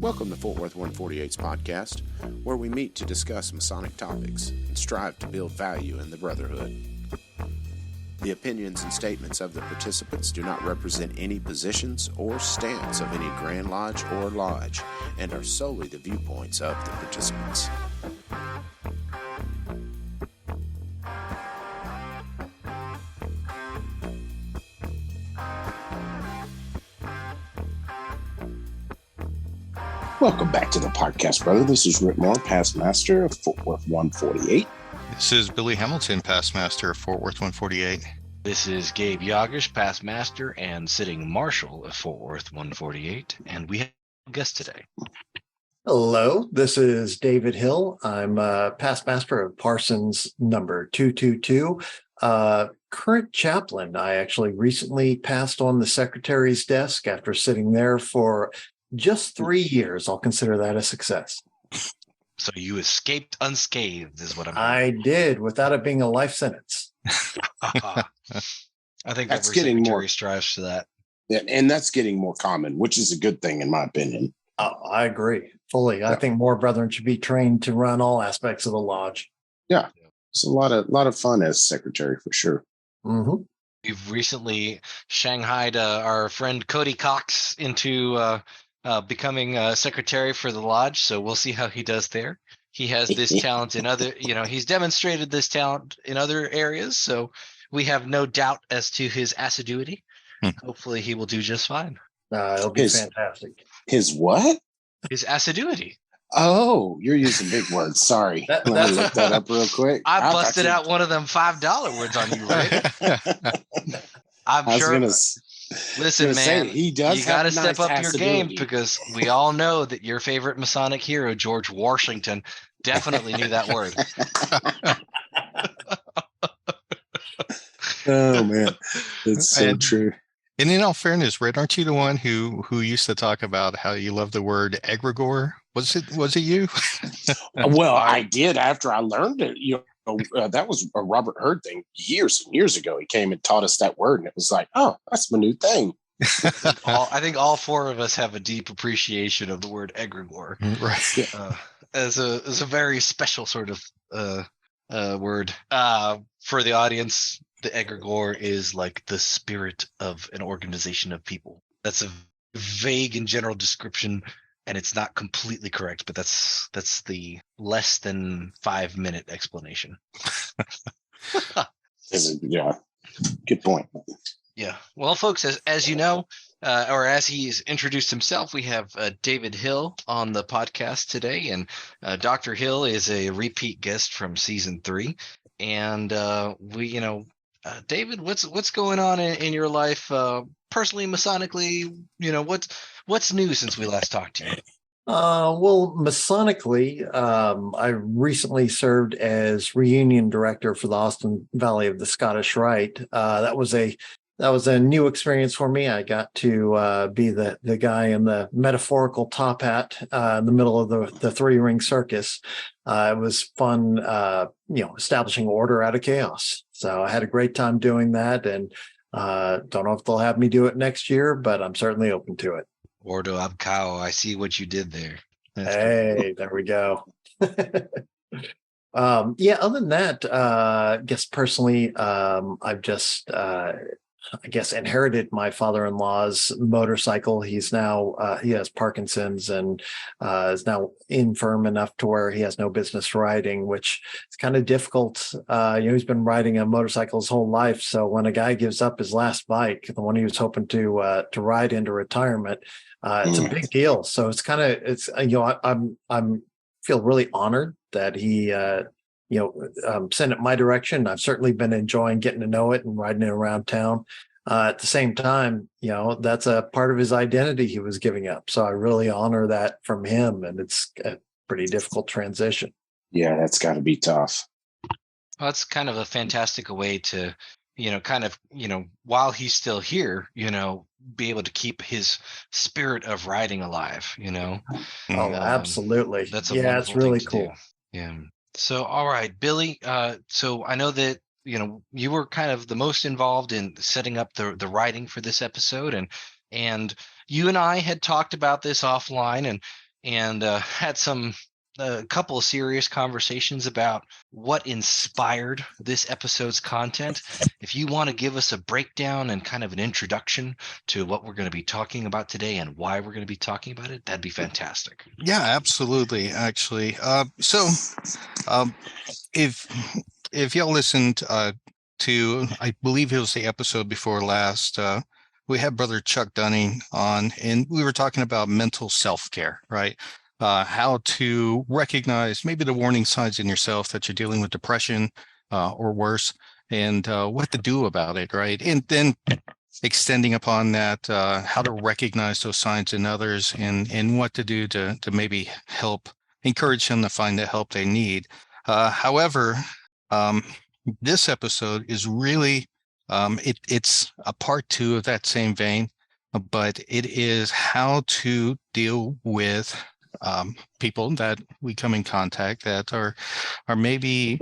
Welcome to Fort Worth 148's podcast, where we meet to discuss Masonic topics and strive to build value in the Brotherhood. The opinions and statements of the participants do not represent any positions or stance of any Grand Lodge or Lodge and are solely the viewpoints of the participants. Welcome back to the podcast, brother. This is Rhit Moore, past master of Fort Worth 148. This is Billy Hamilton, past master of Fort Worth 148. This is Gabe Yagish, past master and sitting marshal of Fort Worth 148, and we have a guest today. Hello, this is David Hill. I'm past master of Parsons number 222. Current chaplain. I actually recently passed on the secretary's desk after sitting there for just 3 years. I'll consider that a success. So you escaped unscathed is what I did, without it being a life sentence. I think That's every getting secretary more strives for that. Yeah, and that's getting more common, which is a good thing in my opinion. I agree fully. I think more brethren should be trained to run all aspects of the lodge. Yeah, it's a lot of fun as secretary for sure. Mm-hmm. We've recently shanghaied our friend Cody Cox into becoming secretary for the lodge, so we'll see how he does there. He has this talent in other, he's demonstrated this talent in other areas, so we have no doubt as to his assiduity. Hopefully he will do just fine. It'll be fantastic. His what? His assiduity. Oh, you're using big words. Sorry. Let me look that up real quick. I busted out one of them $5 words on you, right? I'm sure. Listen, man, he does. You got to nice step up your assiduity. game, because we all know that your favorite Masonic hero, George Washington, definitely knew that word. Oh man, it's so true. And in all fairness, Rhit, aren't you the one who used to talk about how you love the word egregore? Was it you? Well, I did after I learned it. That was a Robert Hurd thing years and years ago. He came and taught us that word, and it was like, oh, that's my new thing. I think all four of us have a deep appreciation of the word egregore, right? As a very special sort of word. For the audience, the egregore is like the spirit of an organization of people. That's a vague and general description, and it's not completely correct, but that's the less than 5-minute explanation. Yeah, good point. Yeah. Well, folks, as you know, or as he's introduced himself, we have David Hill on the podcast today, and Dr. Hill is a repeat guest from season 3, and David, what's going on in your life, personally, Masonically? What's new since we last talked to you? Well, Masonically, I recently served as reunion director for the Austin Valley of the Scottish Rite. That was a new experience for me. I got to be the guy in the metaphorical top hat in the middle of the 3-ring circus. It was fun, establishing order out of chaos. So I had a great time doing that, and don't know if they'll have me do it next year, but I'm certainly open to it. Ordo ab cao. I see what you did there. Hey, there we go. Other than that, I guess personally, I've just, inherited my father-in-law's motorcycle. He's now, he has Parkinson's and is now infirm enough to where he has no business riding, which is kind of difficult. He's been riding a motorcycle his whole life. So when a guy gives up his last bike, the one he was hoping to ride into retirement, it's a big deal. So it's kind of, I'm feel really honored that he, sent it my direction. I've certainly been enjoying getting to know it and riding it around town. At the same time, that's a part of his identity he was giving up. So I really honor that from him, and it's a pretty difficult transition. Yeah, that's got to be tough. Well, it's kind of a fantastic way to, while he's still here, be able to keep his spirit of riding alive, Oh, absolutely. That's it's really cool. do. Yeah. So, all right, Billy. So I know that, you were kind of the most involved in setting up the writing for this episode, and you and I had talked about this offline, and had a couple of serious conversations about what inspired this episode's content. If you want to give us a breakdown and kind of an introduction to what we're going to be talking about today and why we're going to be talking about it, that'd be fantastic. Yeah, absolutely. Actually, so um, if y'all listened to, I believe it was the episode before last, we had Brother Chuck Dunning on, and we were talking about mental self-care, right? How to recognize maybe the warning signs in yourself that you're dealing with depression or worse, and what to do about it, right? And then extending upon that, how to recognize those signs in others, and what to do to maybe help encourage them to find the help they need. However, this episode is really it's a part 2 of that same vein, but it is how to deal with people that we come in contact that are maybe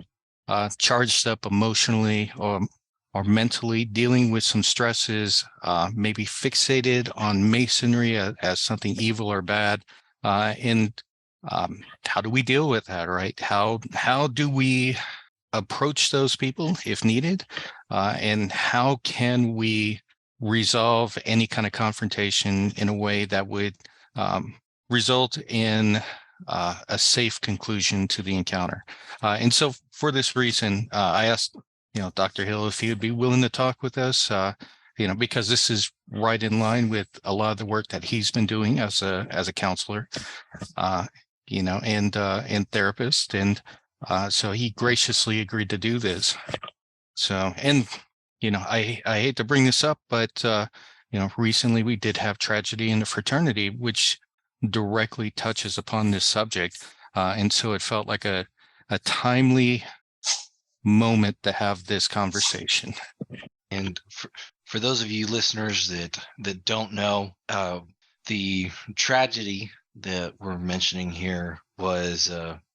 charged up emotionally or mentally, dealing with some stresses, maybe fixated on masonry as something evil or bad, and how do we deal with that, right? How do we approach those people if needed, and how can we resolve any kind of confrontation in a way that would result in a safe conclusion to the encounter? And so for this reason, I asked, Dr. Hill if he would be willing to talk with us, because this is right in line with a lot of the work that he's been doing as a counselor, and therapist. And so he graciously agreed to do this. So, and, I hate to bring this up, but, recently we did have tragedy in the fraternity, which directly touches upon this subject. And so it felt like a timely moment to have this conversation. And for those of you listeners that don't know, the tragedy that we're mentioning here was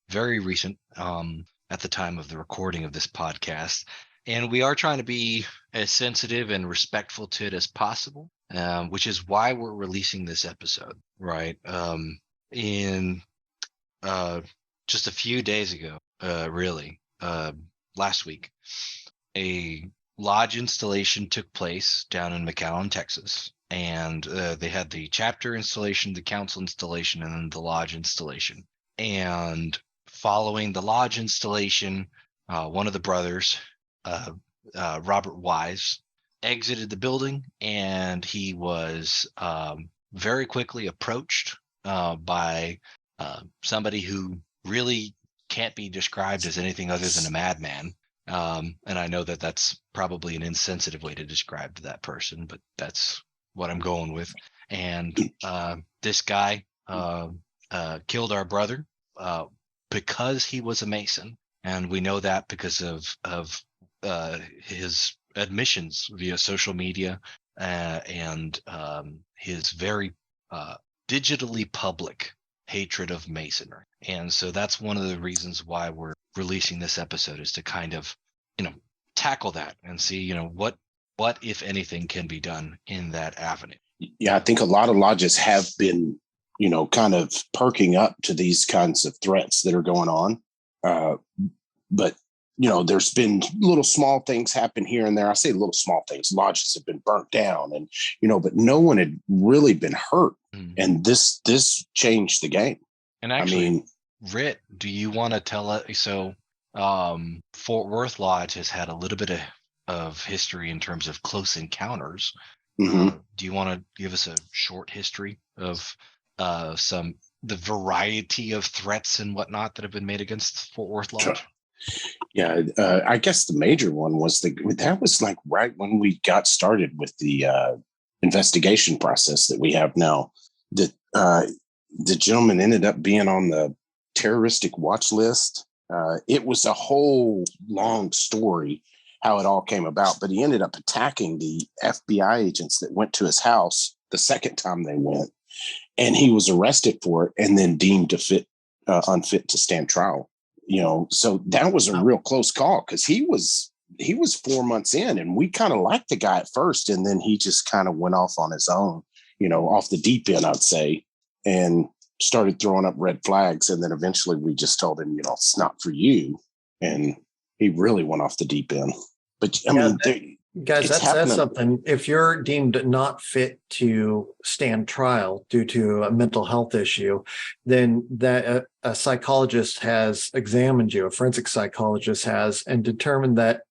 very recent at the time of the recording of this podcast. And we are trying to be as sensitive and respectful to it as possible, which is why we're releasing this episode, right? In just a few days ago, last week, a lodge installation took place down in McAllen, Texas. And they had the chapter installation, the council installation, and then the lodge installation. And following the lodge installation, one of the brothers, Robert Wise, exited the building, and he was very quickly approached by somebody who really can't be described as anything other than a madman. And I know that that's probably an insensitive way to describe that person, but that's what I'm going with. And this guy killed our brother because he was a Mason, and we know that because of his admissions via social media and his very digitally public hatred of Masonry. And so that's one of the reasons why we're releasing this episode, is to kind of tackle that and see what if anything can be done in that avenue. Yeah, I think a lot of lodges have been kind of perking up to these kinds of threats that are going on, but there's been little small things happen here and there. I say little small things. Lodges have been burnt down, and but no one had really been hurt. And this changed the game. And actually, Rhit, do you want to tell us? So Fort Worth Lodge has had a little bit of history in terms of close encounters. Mm-hmm. Do you want to give us a short history of the variety of threats and whatnot that have been made against Fort Worth Lodge? Sure. Yeah, I guess the major one was that was like right when we got started with the investigation process that we have now. That the gentleman ended up being on the terroristic watch list. It was a whole long story how it all came about, but he ended up attacking the FBI agents that went to his house the second time they went, and he was arrested for it and then deemed unfit to stand trial. So that was a real close call, because he was 4 months in, and we kind of liked the guy at first, and then he just kind of went off on his own, off the deep end, I'd say. And started throwing up red flags. And then eventually we just told him, it's not for you. And he really went off the deep end. But I mean, guys, that says something. If you're deemed not fit to stand trial due to a mental health issue, then that a psychologist has examined you, a forensic psychologist has, and determined that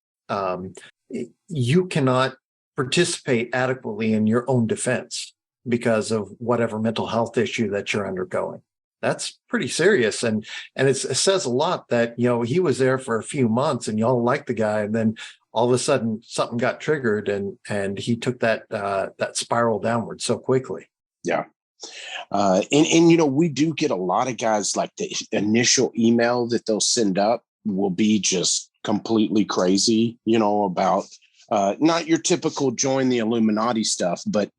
you cannot participate adequately in your own defense because of whatever mental health issue that you're undergoing. That's pretty serious. And it says a lot that, he was there for a few months and y'all liked the guy. And then all of a sudden something got triggered and he took that spiral downward so quickly. Yeah. And we do get a lot of guys, like the initial email that they'll send up will be just completely crazy, about not your typical join the Illuminati stuff, but,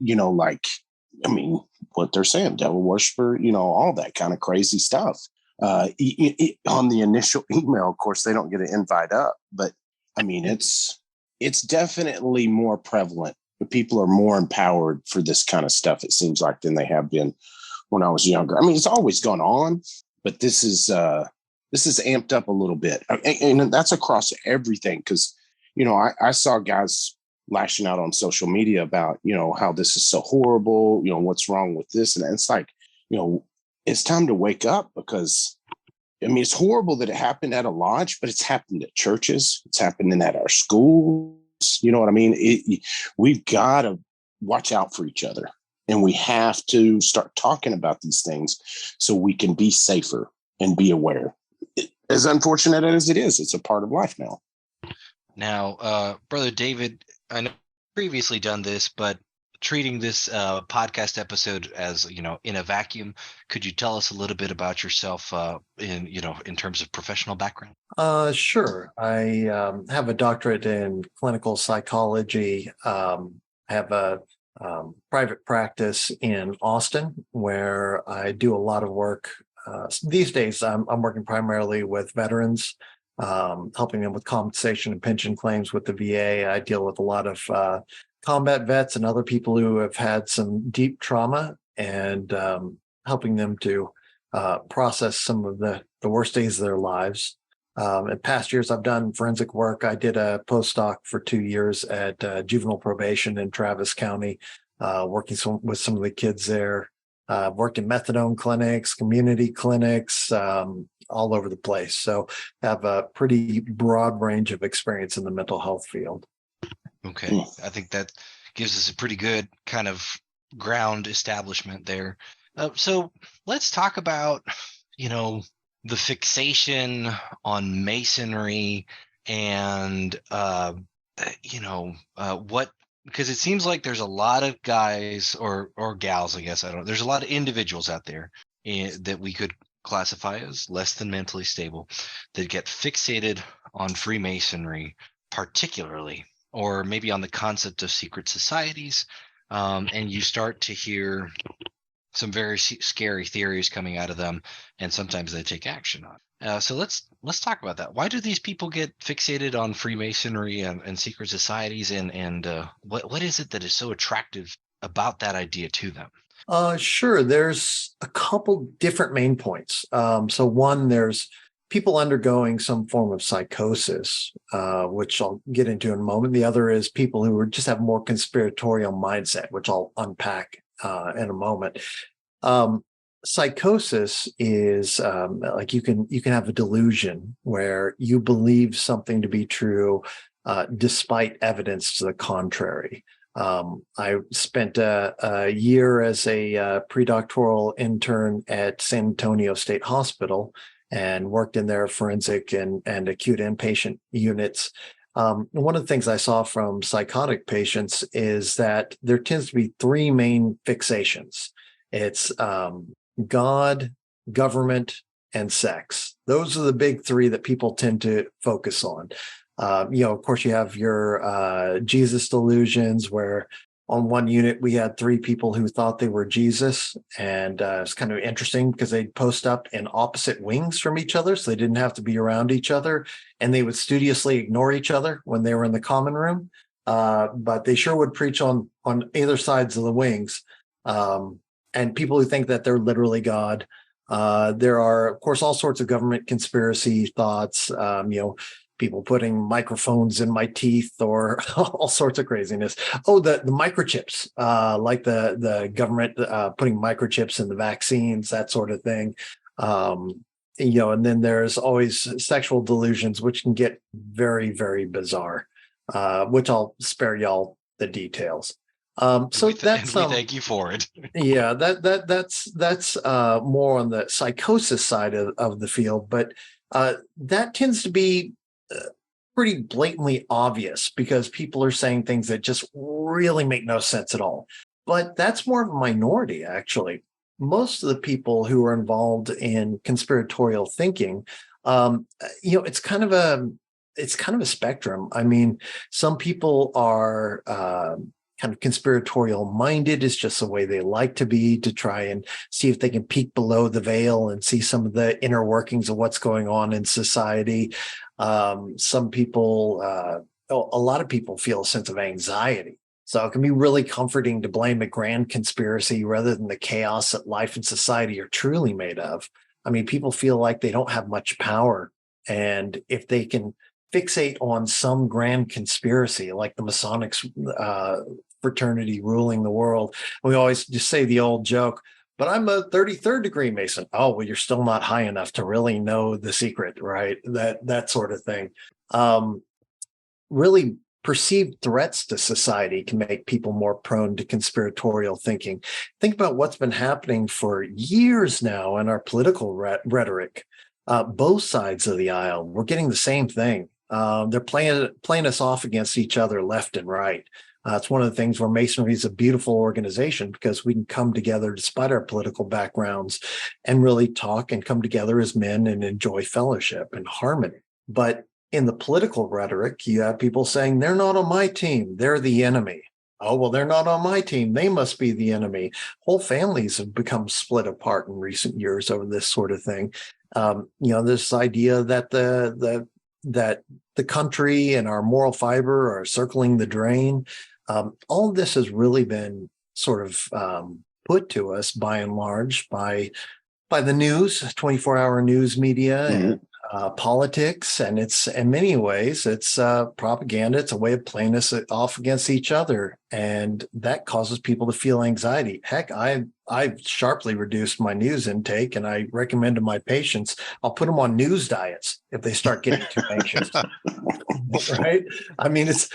what they're saying, devil worshiper, all that kind of crazy stuff. On the initial email, of course, they don't get an invite up, but I mean, it's definitely more prevalent. People are more empowered for this kind of stuff, it seems like, than they have been when I was younger. I mean, it's always gone on, but this is amped up a little bit. And that's across everything. Cause, I saw guys lashing out on social media about, how this is so horrible, what's wrong with this. And it's like, it's time to wake up, because it's horrible that it happened at a lodge, but it's happened at churches. It's happening at our schools. You know what I mean? We've got to watch out for each other, and we have to start talking about these things so we can be safer and be aware. As unfortunate as it is, it's a part of life now. Now, Brother David, I know you've previously done this, but treating this podcast episode as, in a vacuum, could you tell us a little bit about yourself in terms of professional background? Sure. I have a doctorate in clinical psychology. I have a private practice in Austin where I do a lot of work. These days, I'm working primarily with veterans, helping them with compensation and pension claims with the VA. I deal with a lot of combat vets and other people who have had some deep trauma, and helping them to process some of the worst days of their lives. In past years, I've done forensic work. I did a postdoc for 2 years at juvenile probation in Travis County, working with some of the kids there. Worked in methadone clinics, community clinics, all over the place. So I have a pretty broad range of experience in the mental health field. Okay. I think that gives us a pretty good kind of ground establishment there. So let's talk about, the fixation on Masonry and, what, because it seems like there's a lot of guys or gals, I guess, there's a lot of individuals out there that we could classify as less than mentally stable that get fixated on Freemasonry, particularly, or maybe on the concept of secret societies. And you start to hear some very scary theories coming out of them, and sometimes they take action on. So let's talk about that. Why do these people get fixated on Freemasonry and secret societies, and what is it that is so attractive about that idea to them? Sure. There's a couple different main points. So one, there's people undergoing some form of psychosis, which I'll get into in a moment. The other is people who just have more conspiratorial mindset, which I'll unpack in a moment. Psychosis is like you can have a delusion where you believe something to be true despite evidence to the contrary. I spent a year as a predoctoral intern at San Antonio State Hospital and worked in their forensic and acute inpatient units. One of the things I saw from psychotic patients is that there tends to be three main fixations. It's God, government, and sex. Those are the big three that people tend to focus on. Of course, you have your Jesus delusions, where on one unit we had three people who thought they were Jesus, and it's kind of interesting because they'd post up in opposite wings from each other, so they didn't have to be around each other, and they would studiously ignore each other when they were in the common room, but they sure would preach on either sides of the wings. and people who think that they're literally God. There are, of course, all sorts of government conspiracy thoughts, people putting microphones in my teeth or all sorts of craziness. Oh, the microchips, like the government putting microchips in the vaccines, that sort of thing. And then there's always sexual delusions, which can get very, very bizarre, which I'll spare y'all the details. So we that's thank you for it. Yeah, that's more on the psychosis side of the field, but that tends to be pretty blatantly obvious because people are saying things that just really make no sense at all. But that's more of a minority, actually. Most of the people who are involved in conspiratorial thinking, it's kind of a spectrum. I mean, some people are kind of conspiratorial minded. It's just the way they like to be, to try and see if they can peek below the veil and see some of the inner workings of what's going on in society. Some people, a lot of people feel a sense of anxiety. So it can be really comforting to blame a grand conspiracy rather than the chaos that life and society are truly made of. I mean, people feel like they don't have much power. And if they can fixate on some grand conspiracy, like the Masonic fraternity ruling the world, we always just say the old joke, but I'm a 33rd degree Mason. Oh, well, you're still not high enough to really know the secret, right? That sort of thing. Really perceived threats to society can make people more prone to conspiratorial thinking. Think about what's been happening for years now in our political rhetoric. Both sides of the aisle, we're getting the same thing. They're playing us off against each other left and right. It's one of the things where Masonry is a beautiful organization because we can come together despite our political backgrounds and really talk and come together as men and enjoy fellowship and harmony. But in the political rhetoric, you have people saying, they're not on my team, they're the enemy. Oh, well, they're not on my team, they must be the enemy. Whole families have become split apart in recent years over this sort of thing. This idea that the country and our moral fiber are circling the drain. All of this has really been sort of put to us by and large by the news, 24-hour news media, and politics, and it's in many ways it's propaganda. It's a way of playing us off against each other, and that causes people to feel anxiety. Heck, I've sharply reduced my news intake, and I recommend to my patients I'll put them on news diets if they start getting too anxious. Right? I mean, it's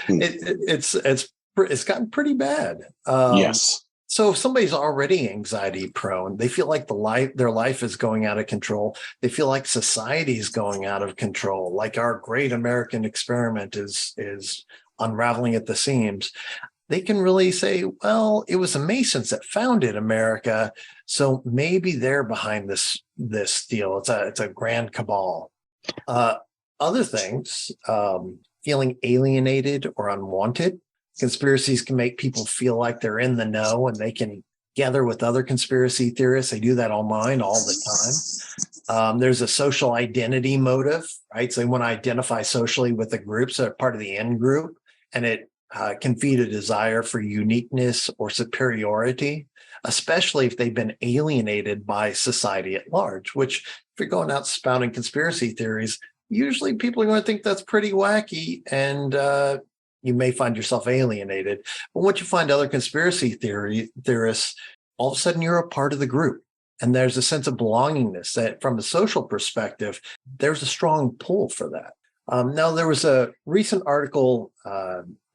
gotten pretty bad. Yes. So if somebody's already anxiety prone, they feel like their life is going out of control. They feel like society is going out of control, like our great American experiment is unraveling at the seams. They can really say, well, it was the Masons that founded America, so maybe they're behind this deal. It's a grand cabal. Other things, feeling alienated or unwanted. Conspiracies can make people feel like they're in the know and they can gather with other conspiracy theorists. They do that online all the time. There's a social identity motive, right? So they want to identify socially with a group, so they're part of the in group, and it can feed a desire for uniqueness or superiority, especially if they've been alienated by society at large, which if you're going out spouting conspiracy theories, usually people are going to think that's pretty wacky, and you may find yourself alienated. But once you find other conspiracy theorists, all of a sudden you're a part of the group. And there's a sense of belongingness that from a social perspective, there's a strong pull for that. Now, there was a recent article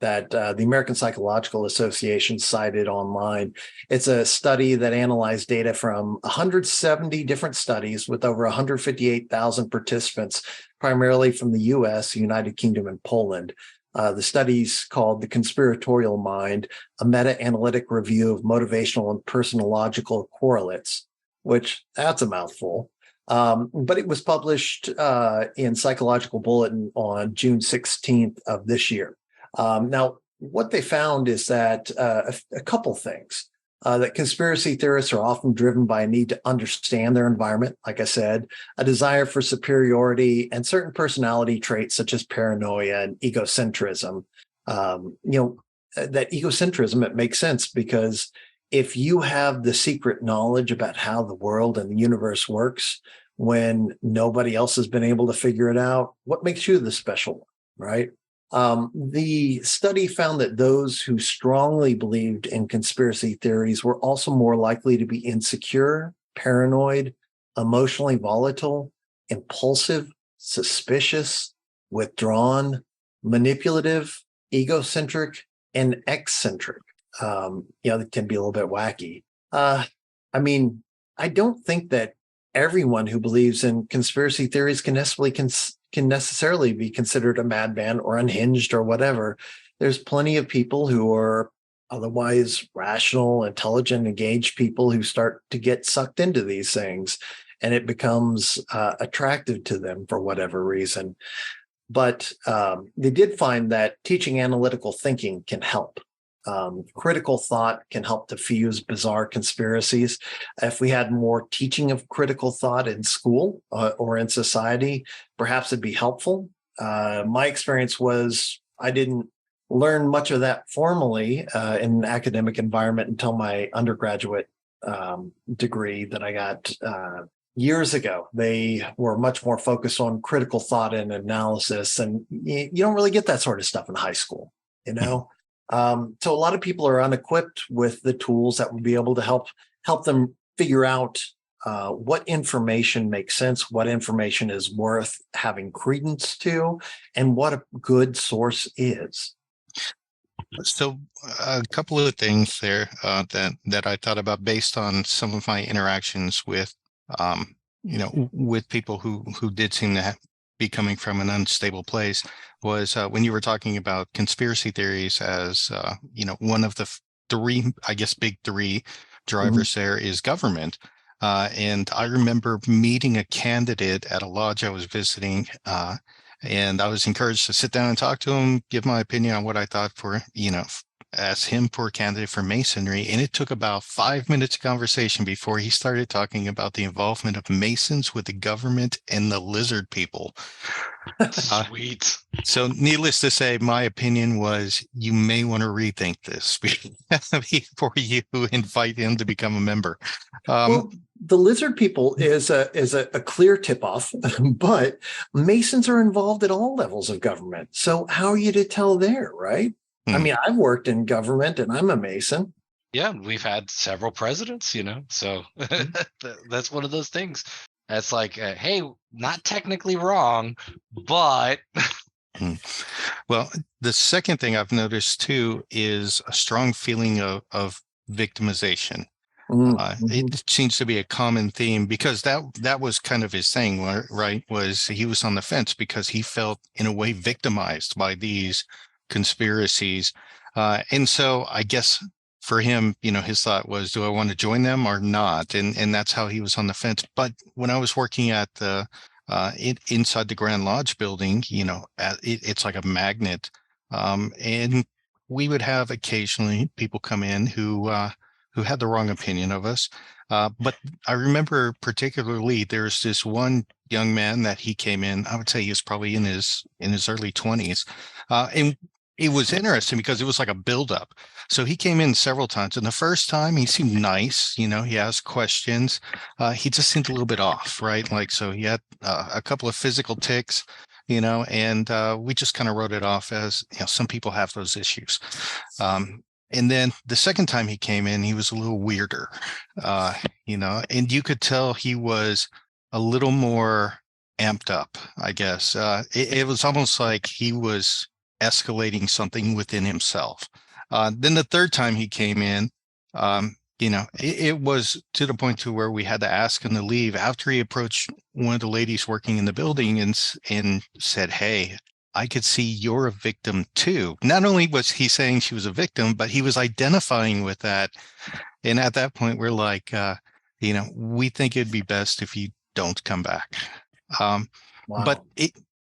that the American Psychological Association cited online. It's a study that analyzed data from 170 different studies with over 158,000 participants, primarily from the US, United Kingdom, and Poland. The study's called The Conspiratorial Mind, a meta-analytic review of motivational and personological correlates, which that's a mouthful. But it was published in Psychological Bulletin on June 16th of this year. Now, what they found is that a couple things. That conspiracy theorists are often driven by a need to understand their environment, like I said, a desire for superiority, and certain personality traits such as paranoia and egocentrism. That egocentrism, it makes sense because if you have the secret knowledge about how the world and the universe works when nobody else has been able to figure it out, what makes you the special one, right? The study found that those who strongly believed in conspiracy theories were also more likely to be insecure, paranoid, emotionally volatile, impulsive, suspicious, withdrawn, manipulative, egocentric, and eccentric. They can be a little bit wacky. I mean, I don't think that everyone who believes in conspiracy theories can necessarily be considered a madman or unhinged or whatever. There's plenty of people who are otherwise rational, intelligent, engaged people who start to get sucked into these things, and it becomes attractive to them for whatever reason. But they did find that teaching analytical thinking can help. Critical thought can help diffuse bizarre conspiracies. If we had more teaching of critical thought in school or in society, perhaps it'd be helpful. My experience was I didn't learn much of that formally in an academic environment until my undergraduate degree that I got years ago. They were much more focused on critical thought and analysis, and you don't really get that sort of stuff in high school, you know? So a lot of people are unequipped with the tools that would be able to help them figure out what information makes sense, what information is worth having credence to, and what a good source is. So a couple of things there that I thought about based on some of my interactions with, with people who did seem to be coming from an unstable place was when you were talking about conspiracy theories as, one of the big three drivers there is government. And I remember meeting a candidate at a lodge I was visiting, and I was encouraged to sit down and talk to him, give my opinion on what I thought as him for a candidate for Masonry. And it took about 5 minutes of conversation before he started talking about the involvement of Masons with the government and the lizard people. Sweet. So needless to say, my opinion was you may want to rethink this before you invite him to become a member. Well, the lizard people is a clear tip-off, but Masons are involved at all levels of government. So how are you to tell there, right? I mean, I've worked in government and I'm a Mason. Yeah, we've had several presidents, so that's one of those things. That's like, hey, not technically wrong, but. Well, the second thing I've noticed too is a strong feeling of victimization. It seems to be a common theme because that was kind of his thing, right? Was he was on the fence because he felt in a way victimized by these conspiracies. And so I guess for him, his thought was, do I want to join them or not? And that's how he was on the fence. But when I was working at the inside the Grand Lodge building, it's like a magnet. And we would have occasionally people come in who had the wrong opinion of us. But I remember particularly there's this one young man that he came in, I would say he was probably in his early 20s. And it was interesting because it was like a buildup. So he came in several times, and the first time he seemed nice. He asked questions. He just seemed a little bit off, right? Like, so he had a couple of physical tics, and we just kind of wrote it off as, some people have those issues. And then the second time he came in, he was a little weirder, and you could tell he was a little more amped up, I guess. It was almost like he was escalating something within himself. Then the third time he came in, it was to the point to where we had to ask him to leave after he approached one of the ladies working in the building and said, "Hey, I could see you're a victim too." Not only was he saying she was a victim, but he was identifying with that. And at that point, we're like, we think it'd be best if you don't come back. Wow. But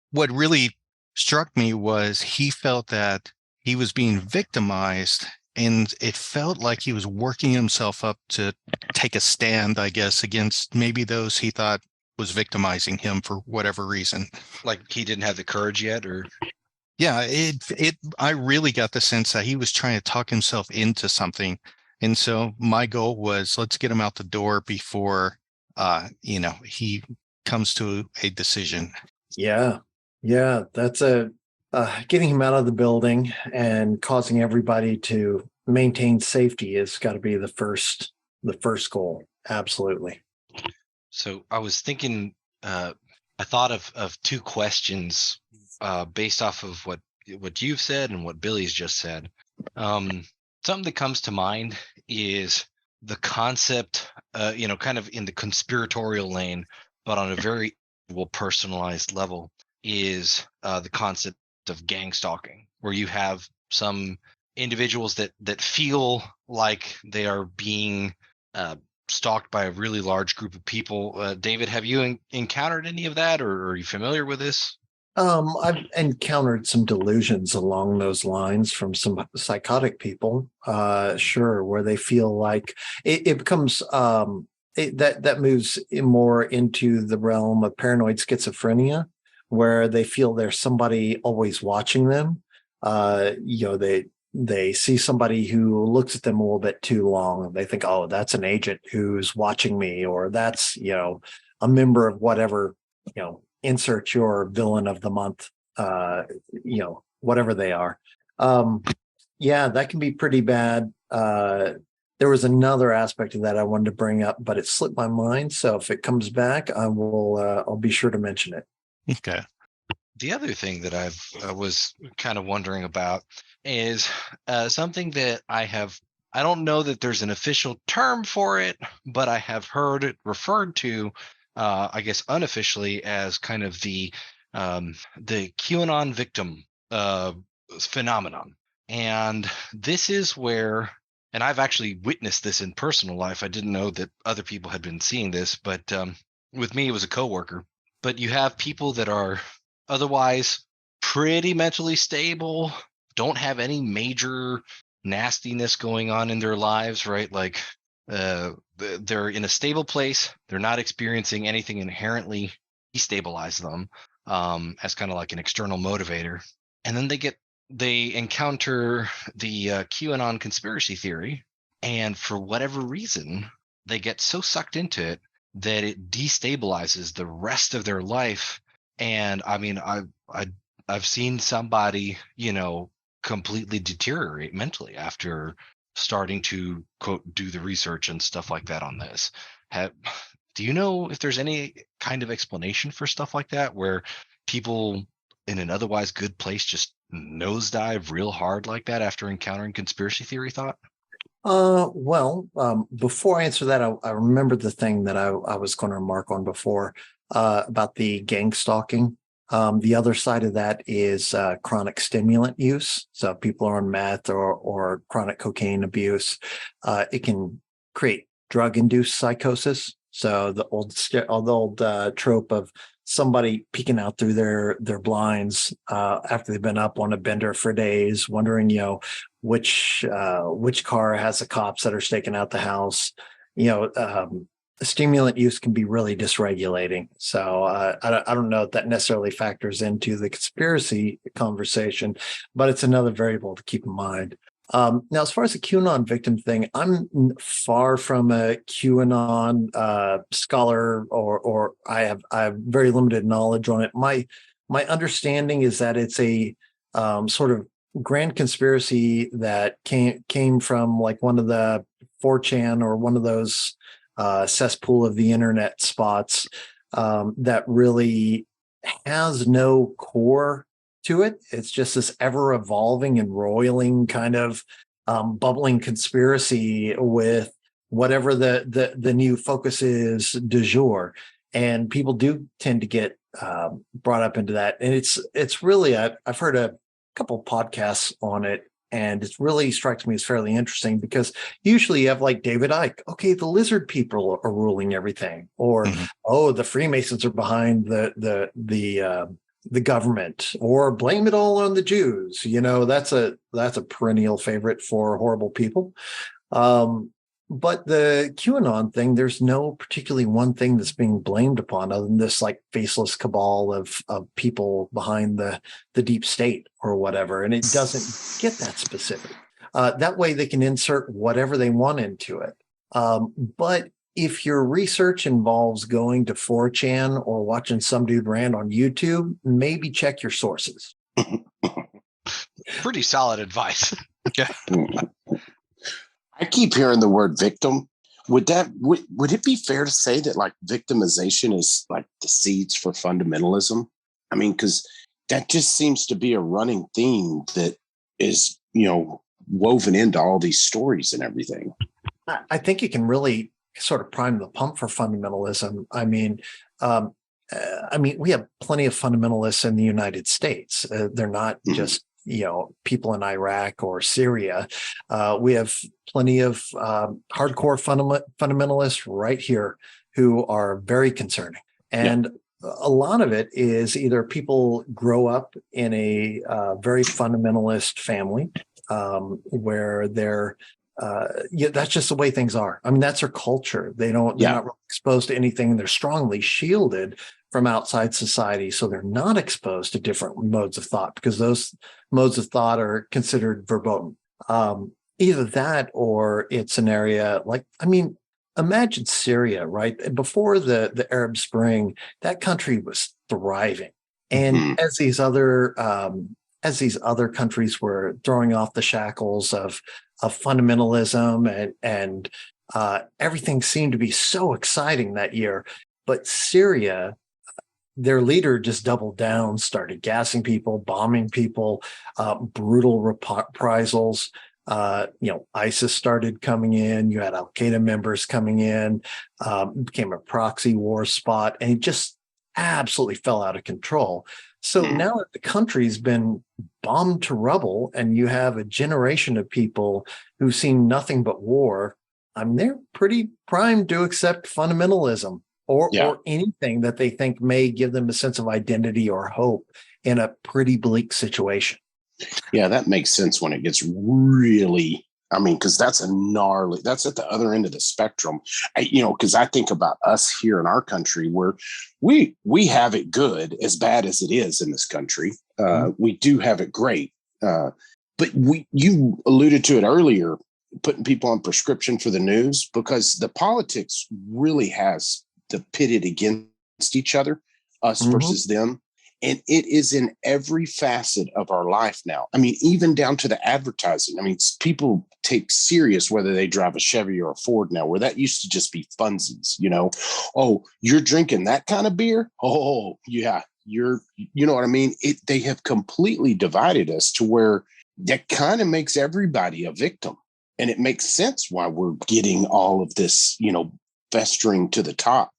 what really struck me was he felt that he was being victimized, and it felt like he was working himself up to take a stand, I guess, against maybe those he thought was victimizing him for whatever reason. Like he didn't have the courage yet, or? Yeah, I really got the sense that he was trying to talk himself into something And so my goal was, let's get him out the door before, he comes to a decision. Yeah. Yeah. That's getting him out of the building and causing everybody to maintain safety has got to be the first goal. Absolutely. So I was thinking, I thought of two questions based off of what you've said and what Billy's just said. Something that comes to mind is the concept, kind of in the conspiratorial lane, but on a very personalized level, is the concept of gang stalking, where you have some individuals that feel like they are being stalked by a really large group of people. David, have you encountered any of that, or are you familiar with this? I've encountered some delusions along those lines from some psychotic people, sure, where they feel like it becomes that moves more into the realm of paranoid schizophrenia, where they feel there's somebody always watching them. They see somebody who looks at them a little bit too long. They think, oh, that's an agent who's watching me, or that's, a member of whatever, insert your villain of the month, whatever they are. Yeah, that can be pretty bad. There was another aspect of that I wanted to bring up, but it slipped my mind. So if it comes back, I'll be sure to mention it. Okay. The other thing that I was kind of wondering about is something that I don't know that there's an official term for it, but I have heard it referred to, I guess unofficially, as kind of the QAnon victim phenomenon. And this is where, and I've actually witnessed this in personal life. I didn't know that other people had been seeing this, but with me, it was a coworker. But you have people that are otherwise pretty mentally stable, don't have any major nastiness going on in their lives, right? Like they're in a stable place. They're not experiencing anything inherently destabilize them as kind of like an external motivator. And then they encounter the QAnon conspiracy theory, and for whatever reason, they get so sucked into it that it destabilizes the rest of their life. And I mean, I've seen somebody, completely deteriorate mentally after starting to quote do the research and stuff like that on this. Do you know if there's any kind of explanation for stuff like that, where people in an otherwise good place just nosedive real hard like that after encountering conspiracy theory thought? Before I answer that, I remembered the thing that I was going to remark on before about the gang stalking. The other side of that is chronic stimulant use. So if people are on meth or chronic cocaine abuse, it can create drug-induced psychosis. So the old trope of somebody peeking out through their blinds after they've been up on a bender for days, wondering, which car has the cops that are staking out the house. Stimulant use can be really dysregulating. So I don't know if that necessarily factors into the conspiracy conversation, but it's another variable to keep in mind. Now, as far as the QAnon victim thing, I'm far from a QAnon scholar, or I have very limited knowledge on it. My understanding is that it's a sort of grand conspiracy that came from like one of the 4chan or one of those cesspool of the internet spots that really has no core to it. It's just this ever evolving and roiling kind of bubbling conspiracy with whatever the new focus is du jour. And people do tend to get brought up into that. And it's really, I've heard a couple podcasts on it, and it really strikes me as fairly interesting, because usually you have like David Icke. Okay, the lizard people are ruling everything, or oh, the Freemasons are behind the government, or blame it all on the Jews. That's a perennial favorite for horrible people. But the QAnon thing, there's no particularly one thing that's being blamed upon other than this like faceless cabal of people behind the deep state or whatever. And it doesn't get that specific. That way they can insert whatever they want into it. But if your research involves going to 4chan or watching some dude rant on YouTube, maybe check your sources. Pretty solid advice. Yeah. I keep hearing the word victim. Would it be fair to say that like victimization is like the seeds for fundamentalism? I mean, because that just seems to be a running theme that is, woven into all these stories and everything. I think you can really sort of prime the pump for fundamentalism. I mean, we have plenty of fundamentalists in the United States. They're not just people in Iraq or Syria. We have plenty of hardcore fundamentalists right here who are very concerning. And a lot of it is either people grow up in a very fundamentalist family where they're that's just the way things are. I mean, that's their culture. They're not really exposed to anything. They're strongly shielded from outside society. So they're not exposed to different modes of thought because those modes of thought are considered verboten. Either that or it's an area imagine Syria, right? Before the Arab Spring, that country was thriving. And as these other countries were throwing off the shackles of fundamentalism and everything seemed to be so exciting that year. But Syria, their leader just doubled down, started gassing people, bombing people, brutal reprisals. ISIS started coming in. You had Al Qaeda members coming in, became a proxy war spot, and it just absolutely fell out of control. So now that the country's been bombed to rubble and you have a generation of people who've seen nothing but war, they're pretty primed to accept fundamentalism or anything that they think may give them a sense of identity or hope in a pretty bleak situation. Yeah, that makes sense when it gets really, because that's at the other end of the spectrum. Because I think about us here in our country where we have it good, as bad as it is in this country. We do have it great. But you alluded to it earlier, putting people on prescription for the news, because the politics really has the pitted against each other, us versus them. And it is in every facet of our life now. Even down to the advertising. People take serious whether they drive a Chevy or a Ford now, where that used to just be funsies, Oh, you're drinking that kind of beer? Oh, yeah. You know what I mean? They have completely divided us to where that kind of makes everybody a victim. And it makes sense why we're getting all of this, festering to the top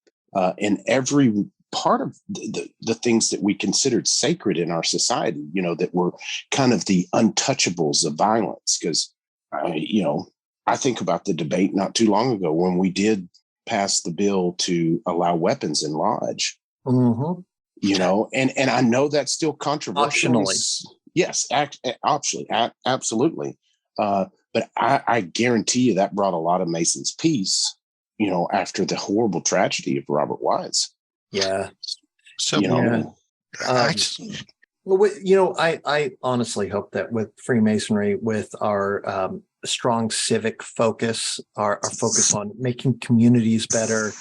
in every part of the things that we considered sacred in our society, that were kind of the untouchables of violence. Because, I think about the debate not too long ago when we did pass the bill to allow weapons in lodge, and I know that's still controversial. Optionally. Yes, optionally, absolutely. But I guarantee you that brought a lot of Masons peace, after the horrible tragedy of Robert Wise. Yeah. So, I honestly hope that with Freemasonry, with our strong civic focus, our focus on making communities better,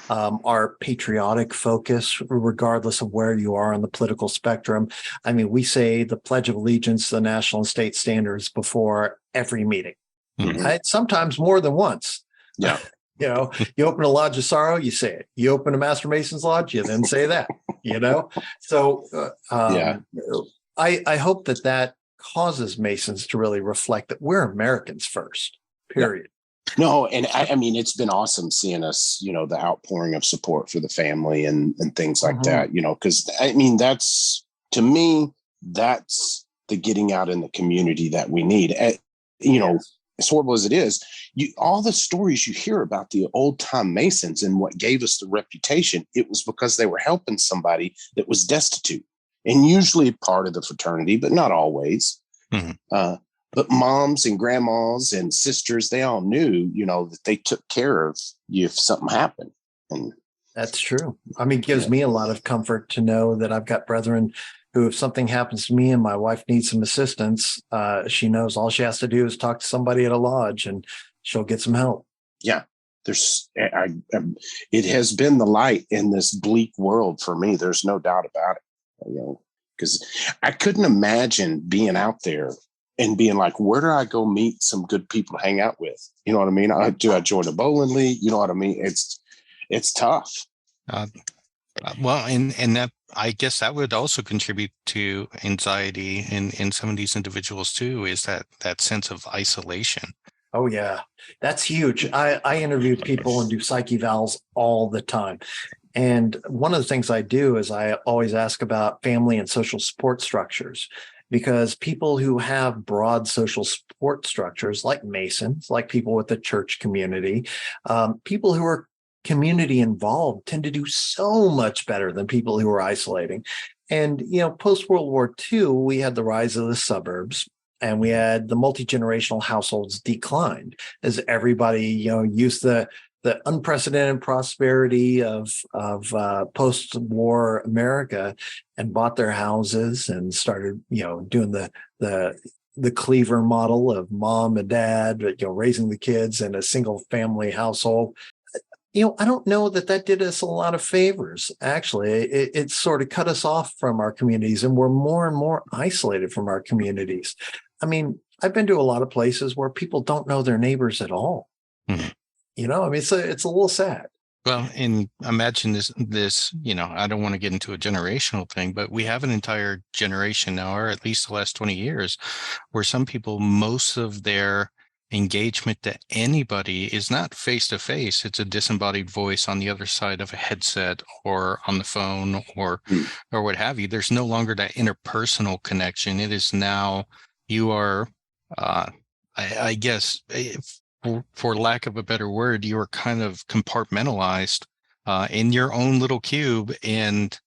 our patriotic focus, regardless of where you are on the political spectrum. We say the Pledge of Allegiance, the national and state standards before every meeting. Sometimes more than once. Yeah. You open a Lodge of Sorrow, you say it. You open a Master Mason's Lodge, you then say that, So I hope that causes Masons to really reflect that we're Americans first, period. Yeah. No, and it's been awesome seeing us, the outpouring of support for the family and things like that, because that's, to me, that's the getting out in the community that we need. As horrible as it is, all the stories you hear about the old time Masons and what gave us the reputation, it was because they were helping somebody that was destitute, and usually part of the fraternity, but not always. But moms and grandmas and sisters, they all knew, that they took care of you if something happened. And that's true. It gives me a lot of comfort to know that I've got brethren who, if something happens to me and my wife needs some assistance, she knows all she has to do is talk to somebody at a lodge and she'll get some help. Yeah. It has been the light in this bleak world for me. There's no doubt about it, because I couldn't imagine being out there and being like, where do I go meet some good people to hang out with? You know what I mean? Do I join a bowling league? You know what I mean? It's tough. Well, and that, I guess that would also contribute to anxiety in some of these individuals too, is that sense of isolation. Oh, yeah, that's huge. I interview people and do psych evals all the time. And one of the things I do is I always ask about family and social support structures, because people who have broad social support structures, like Masons, like people with the church community, people who are community involved tend to do so much better than people who are isolating. And, post World War II, we had the rise of the suburbs. And we had the multi-generational households declined as everybody, used the unprecedented prosperity of post-war America and bought their houses and started, doing the Cleaver model of mom and dad, raising the kids in a single family household. I don't know that did us a lot of favors. Actually, it sort of cut us off from our communities, and we're more and more isolated from our communities. I mean, I've been to a lot of places where people don't know their neighbors at all. Mm-hmm. It's a little sad. Well, and imagine this, I don't want to get into a generational thing, but we have an entire generation now, or at least the last 20 years, where some people, most of their engagement to anybody is not face to face. It's a disembodied voice on the other side of a headset or on the phone or what have you. There's no longer that interpersonal connection. It is now you are, I guess, for lack of a better word, you are kind of compartmentalized in your own little cube, and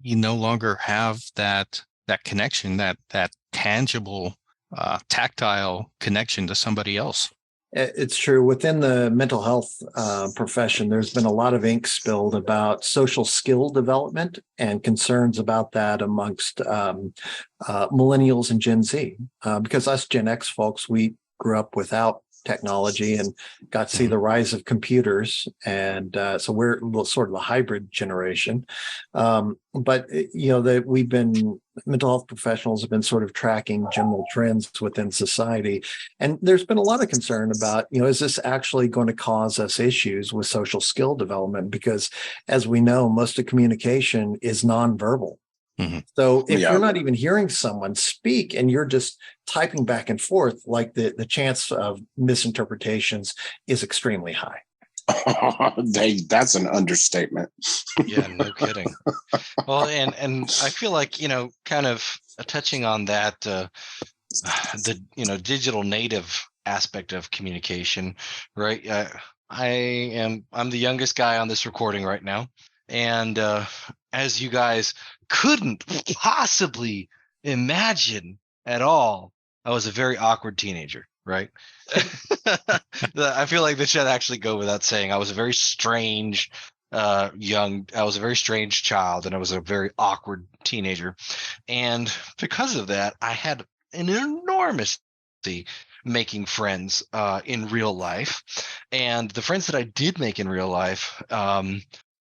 you no longer have that connection, that tangible, tactile connection to somebody else. It's true. Within the mental health profession, there's been a lot of ink spilled about social skill development and concerns about that amongst millennials and Gen Z. Because us Gen X folks, we grew up without technology and got to see the rise of computers. And so we're sort of a hybrid generation. But, that mental health professionals have been sort of tracking general trends within society. And there's been a lot of concern about, is this actually going to cause us issues with social skill development? Because as we know, most of communication is nonverbal. Mm-hmm. So if you're not even hearing someone speak and you're just typing back and forth, like the chance of misinterpretations is extremely high. That's an understatement. Yeah, no kidding. Well, and I feel like, kind of touching on that, the digital native aspect of communication, right? I'm the youngest guy on this recording right now. And as you guys couldn't possibly imagine at all, I was a very awkward teenager, right? I feel like this should actually go without saying. I was a very strange I was a very strange child, and I was a very awkward teenager. And because of that, I had an enormous making friends in real life. And the friends that I did make in real life,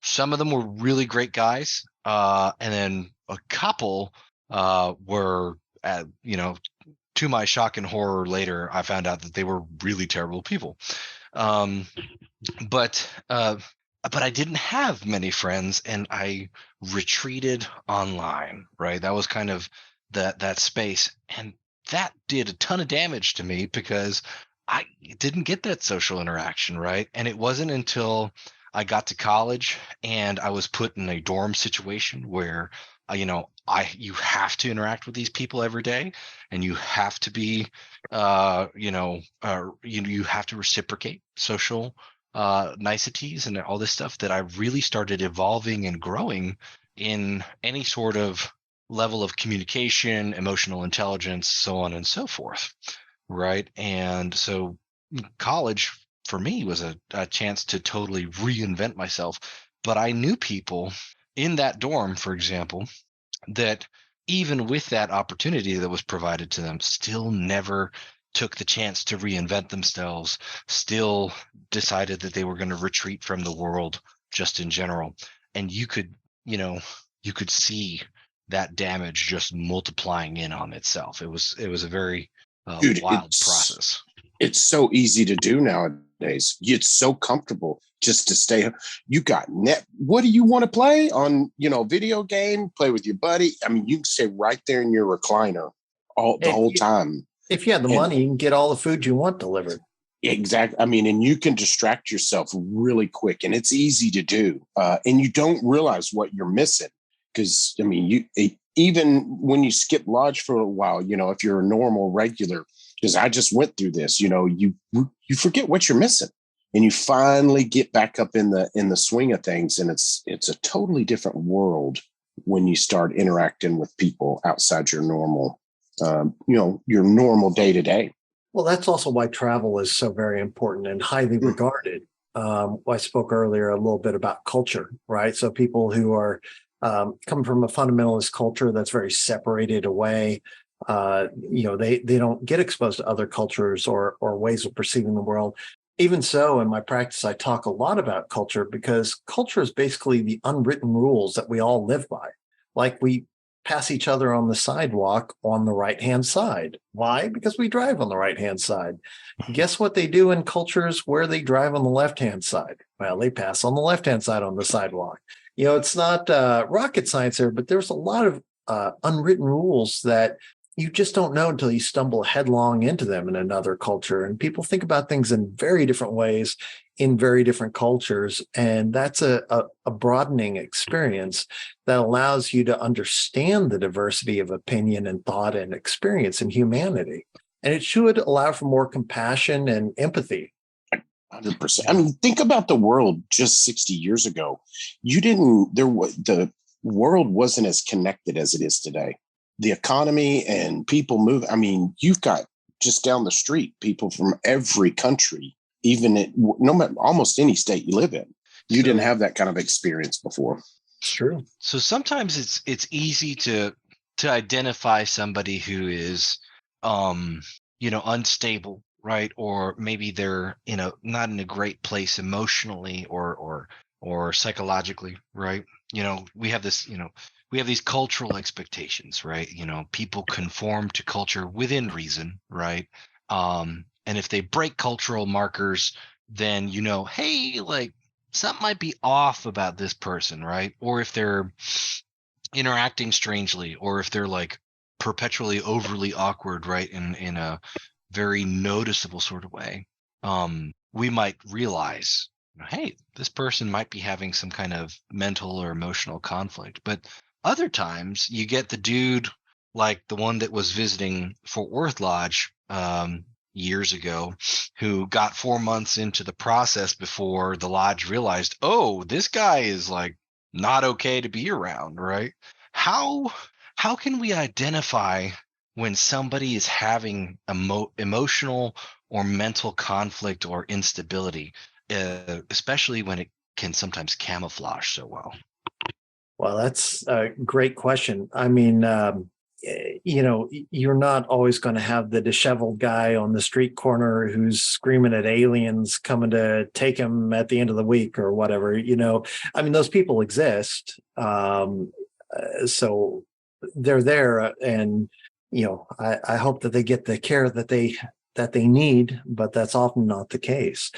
some of them were really great guys. And then a couple were, to my shock and horror later, I found out that they were really terrible people. But I didn't have many friends, and I retreated online, right? That was kind of that space. And that did a ton of damage to me because I didn't get that social interaction, right? And it wasn't until I got to college and I was put in a dorm situation where, you have to interact with these people every day, and you have to be, you have to reciprocate social niceties and all this stuff, that I really started evolving and growing in any sort of level of communication, emotional intelligence, so on and so forth, right? And so college for me was a chance to totally reinvent myself. But I knew people in that dorm, for example, that even with that opportunity that was provided to them, still never took the chance to reinvent themselves, still decided that they were going to retreat from the world just in general. And you could, you could see that damage just multiplying in on itself. It was a very Dude, wild process. It's so easy to do nowadays. It's so comfortable just to stay. You got net. What do you want to play on, video game? Play with your buddy. I mean, you can stay right there in your recliner the whole time. If you have the money, you can get all the food you want delivered. Exactly. I mean, and you can distract yourself really quick, and it's easy to do. And you don't realize what you're missing. Because, I mean, even when you skip lodge for a while, if you're a normal regular, because I just went through this, you forget what you're missing, and you finally get back up in the swing of things. And it's a totally different world when you start interacting with people outside your normal, your normal day to day. Well, that's also why travel is so very important and highly regarded. I spoke earlier a little bit about culture, right? So people who are come from a fundamentalist culture that's very separated away, they don't get exposed to other cultures or ways of perceiving the world. Even so, in my practice, I talk a lot about culture because culture is basically the unwritten rules that we all live by. Like we pass each other on the sidewalk on the right-hand side. Why? Because we drive on the right-hand side. Guess what they do in cultures where they drive on the left-hand side? Well, they pass on the left-hand side on the sidewalk. It's not rocket science there, but there's a lot of unwritten rules that you just don't know until you stumble headlong into them in another culture. And people think about things in very different ways in very different cultures. And that's a broadening experience that allows you to understand the diversity of opinion and thought and experience in humanity. And it should allow for more compassion and empathy. 100%. I mean, think about the world just 60 years ago. The world wasn't as connected as it is today. The economy and people move. I mean, you've got just down the street people from every country, even no matter almost any state you live in. You didn't have that kind of experience before. It's true. So sometimes it's easy to identify somebody who is unstable, right? Or maybe they're not in a great place emotionally or psychologically, right? We have this, we have these cultural expectations, right? People conform to culture within reason, right? And if they break cultural markers, then hey, like something might be off about this person, right? Or if they're interacting strangely, or if they're like perpetually overly awkward, right? In a very noticeable sort of way, we might realize, hey, this person might be having some kind of mental or emotional conflict. But other times you get the dude like the one that was visiting Fort Worth Lodge years ago, who got 4 months into the process before the lodge realized, oh, this guy is like not okay to be around, right? How can we identify when somebody is having emotional or mental conflict or instability, especially when it can sometimes camouflage so well? Well, that's a great question. I mean, you're not always going to have the disheveled guy on the street corner who's screaming at aliens coming to take him at the end of the week or whatever. I mean, those people exist. So they're there, and I hope that they get the care that they need, but that's often not the case.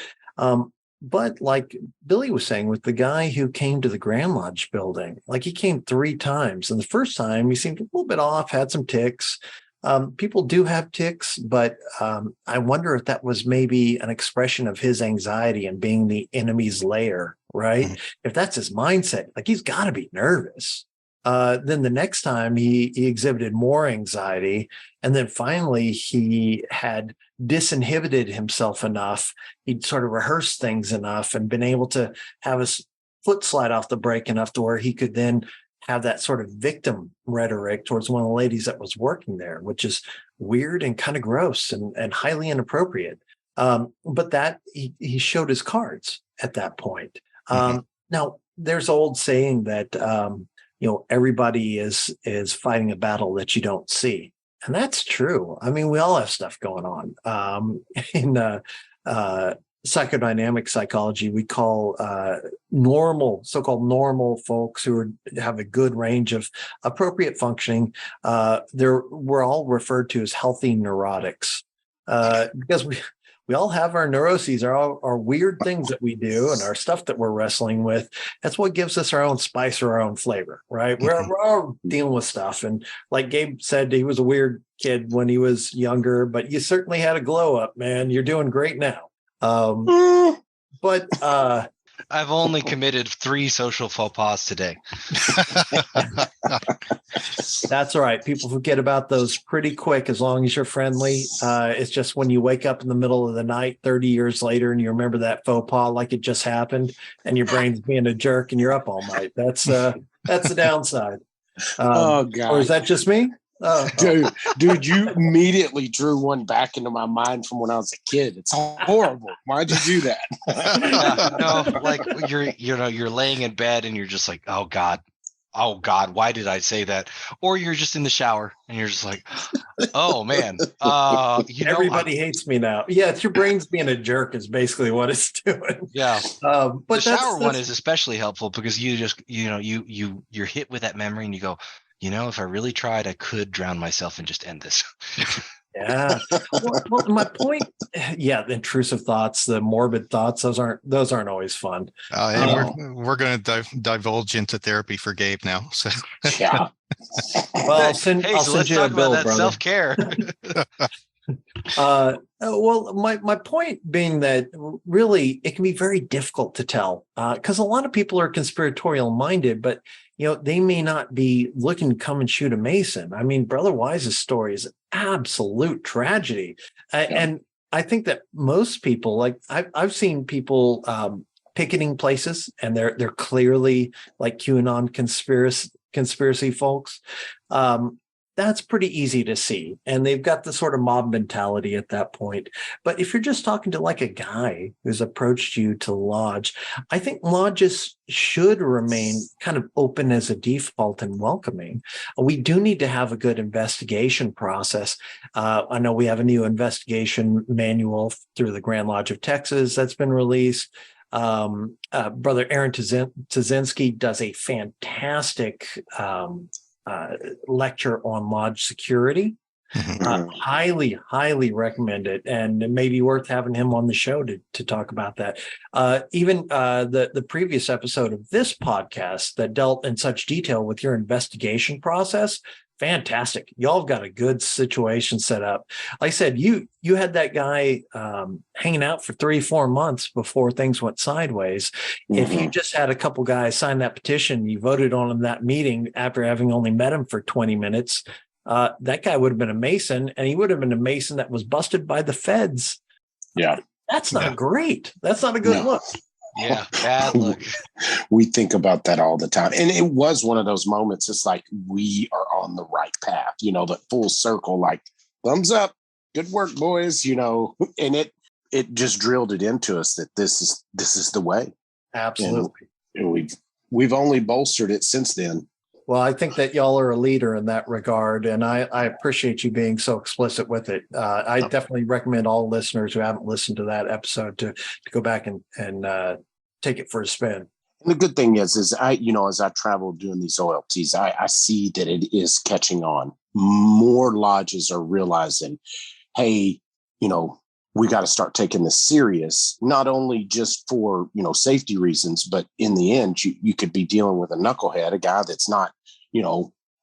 But like Billy was saying, with the guy who came to the Grand Lodge building, like he came 3 times, and the first time he seemed a little bit off, had some tics. People do have tics, but I wonder if that was maybe an expression of his anxiety and being the enemy's lair, right? Mm-hmm. If that's his mindset, like he's got to be nervous. Then the next time he exhibited more anxiety. And then finally he had disinhibited himself enough. He'd sort of rehearsed things enough and been able to have his foot slide off the brake enough to where he could then have that sort of victim rhetoric towards one of the ladies that was working there, which is weird and kind of gross and highly inappropriate. But that he showed his cards at that point. Now, there's an old saying that everybody is fighting a battle that you don't see. And that's true. I mean, we all have stuff going on. In psychodynamic psychology, we call so-called normal folks who have a good range of appropriate functioning. We're all referred to as healthy neurotics because we all have our neuroses, our weird things that we do and our stuff that we're wrestling with. That's what gives us our own spice or our own flavor, right? We're all dealing with stuff. And like Gabe said, he was a weird kid when he was younger, but you certainly had a glow up, man. You're doing great now. But I've only committed 3 social faux pas today. That's all right. People forget about those pretty quick as long as you're friendly. It's just when you wake up in the middle of the night 30 years later and you remember that faux pas like it just happened and your brain's being a jerk and you're up all night. That's the downside. Oh, God. Or is that just me? Dude, you immediately drew one back into my mind from when I was a kid. It's horrible. Why'd you do that? No, like you're laying in bed and you're just like, oh God, why did I say that? Or you're just in the shower and you're just like, oh man, everybody hates me now. Yeah, it's your brain's being a jerk is basically what it's doing. Yeah, but the shower one is especially helpful because you just you're hit with that memory and you go, if I really tried, I could drown myself and just end this. Yeah. Well, my point, the intrusive thoughts, the morbid thoughts, those aren't always fun. And we're going to divulge into therapy for Gabe now. So yeah. Well, I'll send you a bill, brother. Self-care. Well, my point being that really it can be very difficult to tell because a lot of people are conspiratorial minded, but they may not be looking to come and shoot a Mason. I mean, Brother Wise's story is an absolute tragedy, and I think that most people, like I've seen people picketing places, and they're clearly like QAnon conspiracy folks. That's pretty easy to see. And they've got the sort of mob mentality at that point. But if you're just talking to like a guy who's approached you to lodge, I think lodges should remain kind of open as a default and welcoming. We do need to have a good investigation process. I know we have a new investigation manual through the Grand Lodge of Texas that's been released. Brother Aaron Tazinski does a fantastic lecture on lodge security. Highly recommend it, and it may be worth having him on the show to talk about that. Even the previous episode of this podcast that dealt in such detail with your investigation process, fantastic. Y'all have got a good situation set up. Like I said, you had that guy hanging out for 3-4 months before things went sideways. If you just had a couple guys sign that petition, you voted on him that meeting after having only met him for 20 minutes, that guy would have been a Mason, and he would have been a Mason that was busted by the feds. Yeah. That's not great. That's not a good look. Yeah, bad look. We think about that all the time. And it was one of those moments. It's like we are on the right path, the full circle, like thumbs up, good work, boys, and it just drilled it into us that this is the way. Absolutely. And we've only bolstered it since then. Well, I think that y'all are a leader in that regard, and I appreciate you being so explicit with it. I definitely recommend all listeners who haven't listened to that episode to go back and take it for a spin. And the good thing is as I travel doing these OLTs, I see that it is catching on. More lodges are realizing, hey, we got to start taking this serious, not only just for, safety reasons, but in the end, you could be dealing with a knucklehead, a guy that's not,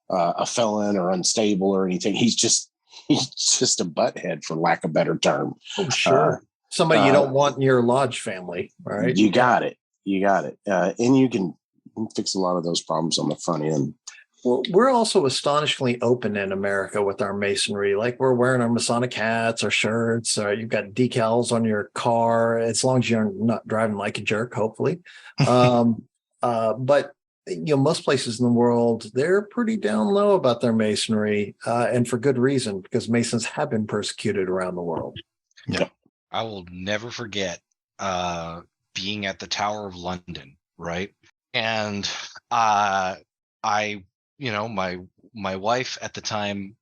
a felon or unstable or anything. He's just a butthead, for lack of a better term. Oh, sure. Somebody you don't want in your lodge family, right? You got it. And you can fix a lot of those problems on the front end. Well, we're also astonishingly open in America with our masonry. Like we're wearing our Masonic hats, our shirts, you've got decals on your car, as long as you're not driving like a jerk, hopefully. But most places in the world, they're pretty down low about their masonry, and for good reason, because Masons have been persecuted around the world. Yeah. I will never forget being at the Tower of London, right? And I, my wife at the time,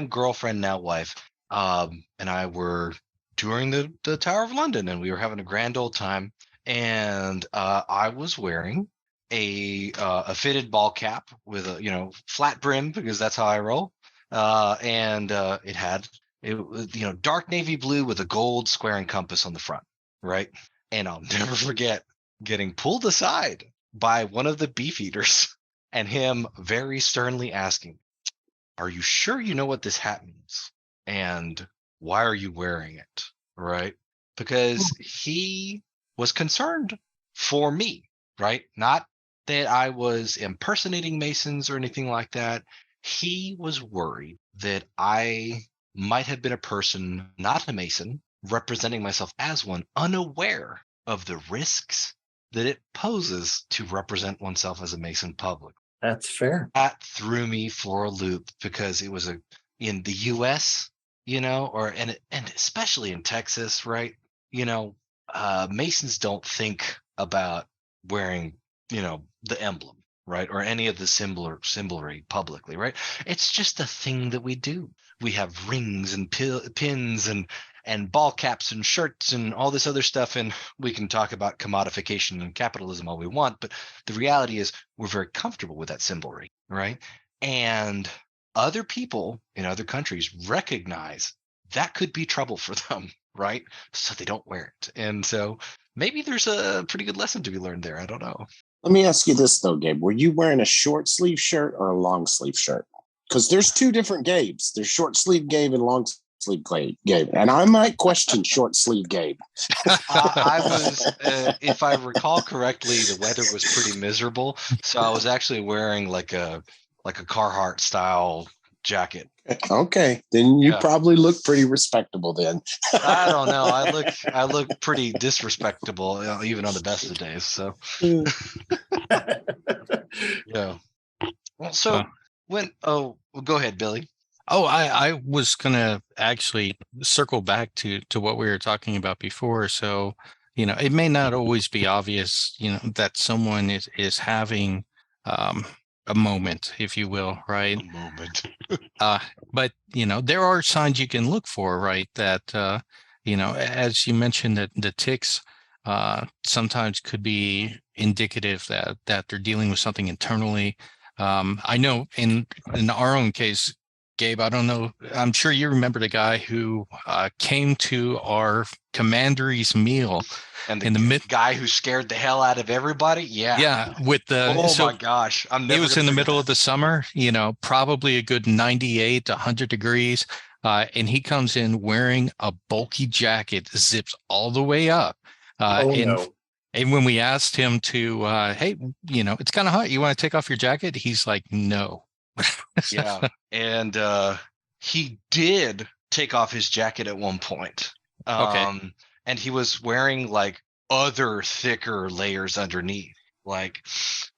girlfriend, now wife, and I were touring the Tower of London, and we were having a grand old time. And I was wearing a fitted ball cap with a flat brim, because that's how I roll. And it was dark navy blue with a gold square and compass on the front, right? And I'll never forget getting pulled aside by one of the beefeaters and him very sternly asking, "Are you sure you know what this hat means? And why are you wearing it?" Right? Because he was concerned for me, right? Not that I was impersonating Masons or anything like that. He was worried that I might have been a person, not a Mason, representing myself as one, unaware of the risks that it poses to represent oneself as a Mason public. That's fair. That threw me for a loop, because it was in the US, and especially in Texas, right? Masons don't think about wearing, the emblem, right? Or any of the symbolry publicly, right? It's just a thing that we do. We have rings and pins and ball caps and shirts and all this other stuff. And we can talk about commodification and capitalism all we want, but the reality is we're very comfortable with that symbolry, right? And other people in other countries recognize that could be trouble for them, right? So they don't wear it. And so maybe there's a pretty good lesson to be learned there. I don't know. Let me ask you this though, Gabe. Were you wearing a short sleeve shirt or a long sleeve shirt? Because there's two different Gabes. There's short sleeve Gabe and long sleeve Gabe. And I might question short sleeve Gabe. I was, if I recall correctly, the weather was pretty miserable. So I was actually wearing like a Carhartt style jacket. Okay, then you probably look pretty respectable then. I don't know. I look pretty disrespectable, even on the best of days. So, yeah. Well, so go ahead, Billy. Oh, I was gonna actually circle back to what we were talking about before. So, it may not always be obvious, that someone is having a moment, if you will, right? A moment. But there are signs you can look for, right? That as you mentioned, that the tics sometimes could be indicative that they're dealing with something internally. I know in our own case, Gabe, I don't know. I'm sure you remember the guy who came to our commandery's meal, and the guy who scared the hell out of everybody. Yeah. With the my gosh, it was in the middle of the summer. Probably a good 98 to 100 degrees, and he comes in wearing a bulky jacket, zips all the way up. And when we asked him to, hey, it's kind of hot, you want to take off your jacket? He's like, no. Yeah. And he did take off his jacket at one point. Okay. And he was wearing like other thicker layers underneath. Like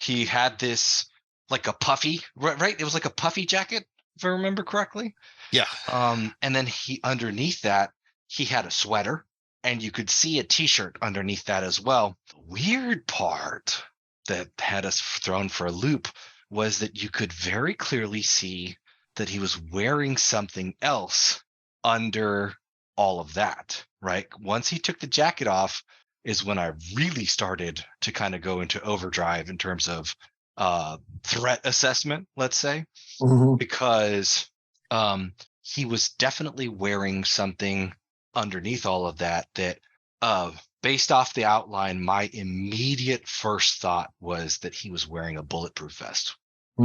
he had this like a puffy, right? It was like a puffy jacket, if I remember correctly. Yeah. And then underneath that, he had a sweater, and you could see a t-shirt underneath that as well. The weird part that had us thrown for a loop was that you could very clearly see that he was wearing something else under all of that, right? Once he took the jacket off is when I really started to kind of go into overdrive in terms of threat assessment, let's say, because he was definitely wearing something underneath all of that based off the outline, my immediate first thought was that he was wearing a bulletproof vest.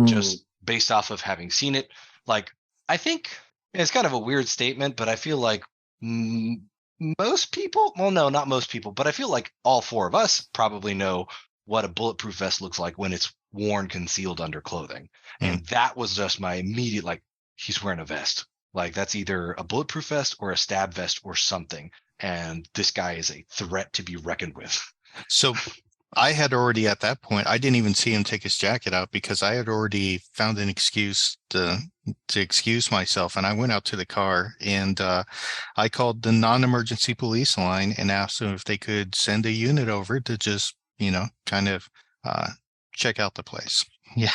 Just based off of having seen it. Like, I think it's kind of a weird statement, but I feel like most people, well, no, not most people, but I feel like all four of us probably know what a bulletproof vest looks like when it's worn concealed under clothing. And that was just my immediate, like, he's wearing a vest. Like, that's either a bulletproof vest or a stab vest or something. And this guy is a threat to be reckoned with. So I had already, at that point, I didn't even see him take his jacket out because I had already found an excuse to excuse myself. And I went out to the car and I called the non-emergency police line and asked them if they could send a unit over to just, kind of check out the place. Yeah.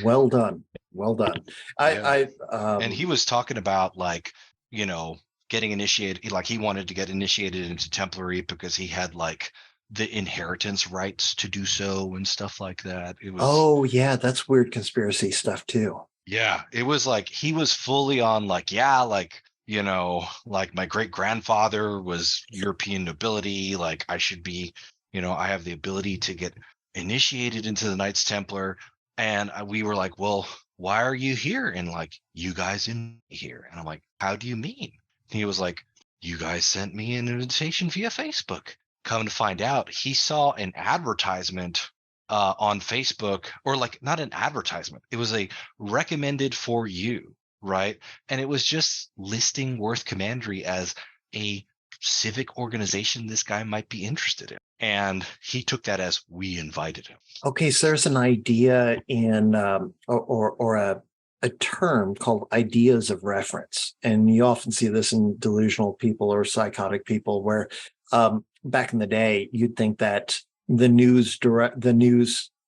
Well done. Well done. And he was talking about like, you know, getting initiated, like he wanted to get initiated into Templary because he had like the inheritance rights to do so and stuff like that. It was, oh yeah, that's weird conspiracy stuff too. yeah, it was like he was fully on like, yeah, like, you know, like my great grandfather was European nobility, like I should be, you know, I have the ability to get initiated into the Knights Templar. And we were like, well, why are you here? And like, you guys in here. And I'm like, how do you mean? And he was like, you guys sent me an invitation via Facebook. Come to find out, he saw an advertisement on Facebook, or like not an advertisement. It was a recommended for you, right? And it was just listing Worth Commandery as a civic organization this guy might be interested in. And he took that as we invited him. Okay, so there's an idea in or a term called ideas of reference, and you often see this in delusional people or psychotic people, where back in the day you'd think that the news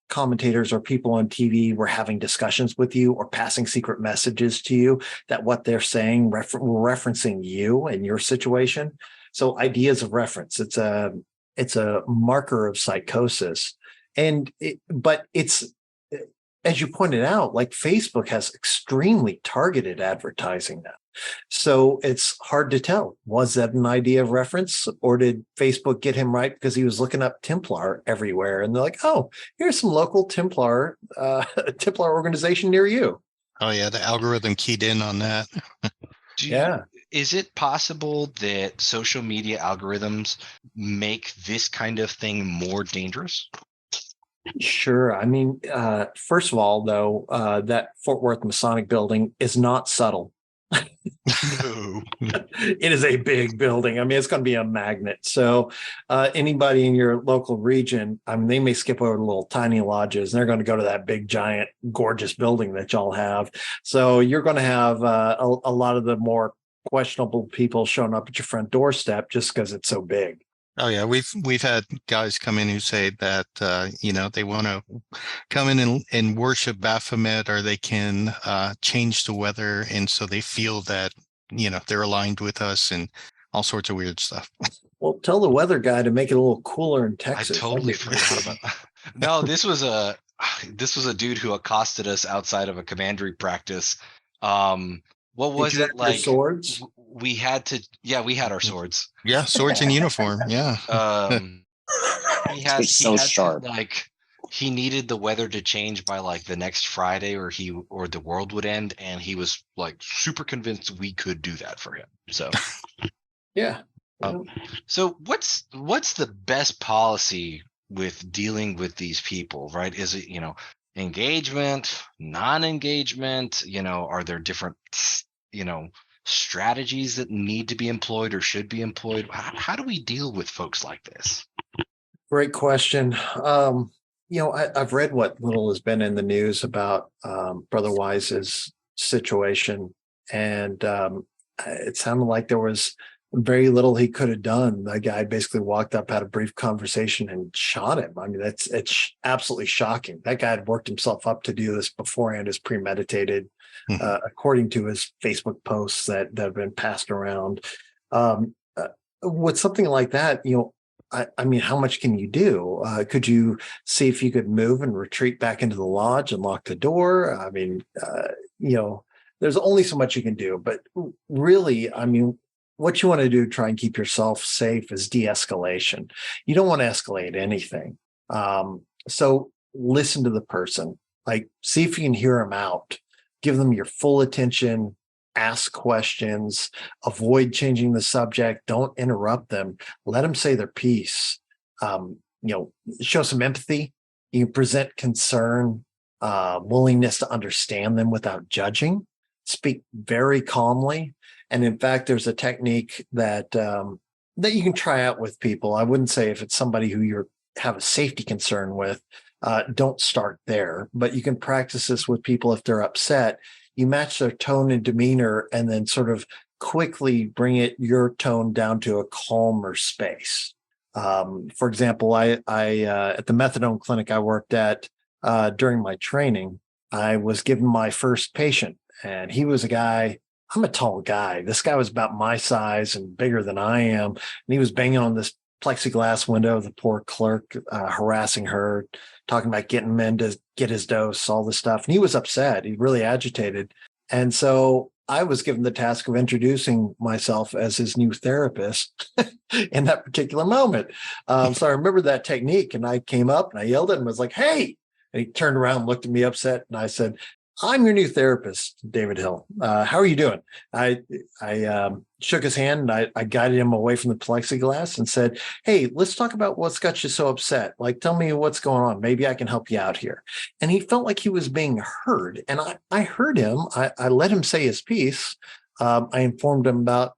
commentators or people on TV were having discussions with you or passing secret messages to you, that what they're saying were referencing you and your situation. So ideas of reference, it's a marker of psychosis. But it's, as you pointed out, like Facebook has extremely targeted advertising now. So it's hard to tell. Was that an idea of reference, or did Facebook get him right because he was looking up Templar everywhere? And they're like, oh, here's some local Templar organization near you. Oh yeah, the algorithm keyed in on that. Is it possible that social media algorithms make this kind of thing more dangerous? Sure. I mean, first of all, though, that Fort Worth Masonic building is not subtle. No. It is a big building. I mean, it's going to be a magnet. So anybody in your local region, I mean, they may skip over the little tiny lodges and they're going to go to that big, giant, gorgeous building that y'all have. So you're going to have a lot of the more questionable people showing up at your front doorstep just because it's so big. Oh yeah, we've had guys come in who say that they want to come in and worship Baphomet, or they can change the weather, and so they feel that they're aligned with us and all sorts of weird stuff. Well, tell the weather guy to make it a little cooler in Texas. I totally forgot about that. No, this was a dude who accosted us outside of a commandery practice. What was it like? Swords? We had our swords. Yeah, swords in uniform. Yeah. He had so sharp. He needed the weather to change by like the next Friday, or the world would end, and he was like super convinced we could do that for him. So yeah. So what's the best policy with dealing with these people, right? Is it, engagement, non-engagement, are there different, strategies that need to be employed or should be employed? How do we deal with folks like this? Great question. I've read what little has been in the news about Brother Wise's situation, and it sounded like there was very little he could have done. The guy basically walked up, had a brief conversation, and shot him. I mean, it's absolutely shocking. That guy had worked himself up to do this beforehand, is premeditated, according to his Facebook posts that have been passed around. With something like that, I mean, how much can you do? Could you see if you could move and retreat back into the lodge and lock the door? I mean, there's only so much you can do. But really, I mean, what you want to do to try and keep yourself safe is de-escalation. You don't want to escalate anything. So listen to the person. Like, see if you can hear them out. Give them your full attention. Ask questions, avoid changing the subject, don't interrupt them, let them say their piece. Show some empathy. You can present concern, willingness to understand them without judging, speak very calmly. And in fact, there's a technique that you can try out with people. I wouldn't say if it's somebody who you have a safety concern with, don't start there, but you can practice this with people if they're upset. You match their tone and demeanor and then sort of quickly bring your tone down to a calmer space. For example, I at the methadone clinic I worked at during my training, I was given my first patient, and he was a guy. I'm a tall guy. This guy was about my size and bigger than I am. And he was banging on this plexiglass window, the poor clerk, harassing her, talking about getting him in to get his dose, all this stuff. And he was upset. He really agitated. And so I was given the task of introducing myself as his new therapist in that particular moment. So I remember that technique, and I came up and I yelled at him. I was like, "Hey!" And he turned around, looked at me upset, and I said, "I'm your new therapist, David Hill. How are you doing?" I shook his hand, and I guided him away from the plexiglass and said, "Hey, let's talk about what's got you so upset. Like, tell me what's going on. Maybe I can help you out here." And he felt like he was being heard. And I heard him. I let him say his piece. I informed him about,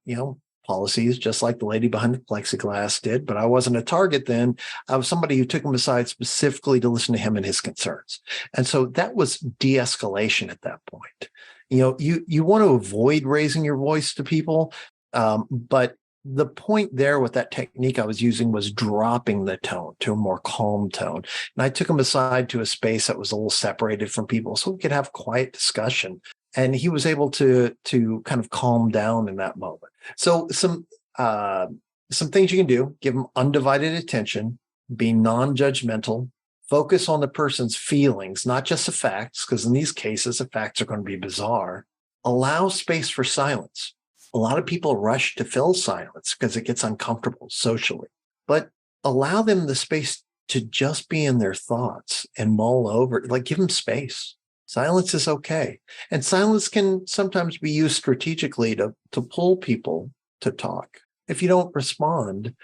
policies, just like the lady behind the plexiglass did. But I wasn't a target then. I was somebody who took him aside specifically to listen to him and his concerns. And so that was de-escalation at that point. You want to avoid raising your voice to people. But the point there with that technique I was using was dropping the tone to a more calm tone. And I took him aside to a space that was a little separated from people so we could have quiet discussion. And he was able to kind of calm down in that moment. So some things you can do: give them undivided attention, be non-judgmental, focus on the person's feelings, not just the facts, because in these cases, the facts are going to be bizarre. Allow space for silence. A lot of people rush to fill silence because it gets uncomfortable socially, but allow them the space to just be in their thoughts and mull over, like give them space. Silence is okay. And silence can sometimes be used strategically to pull people to talk. If you don't respond,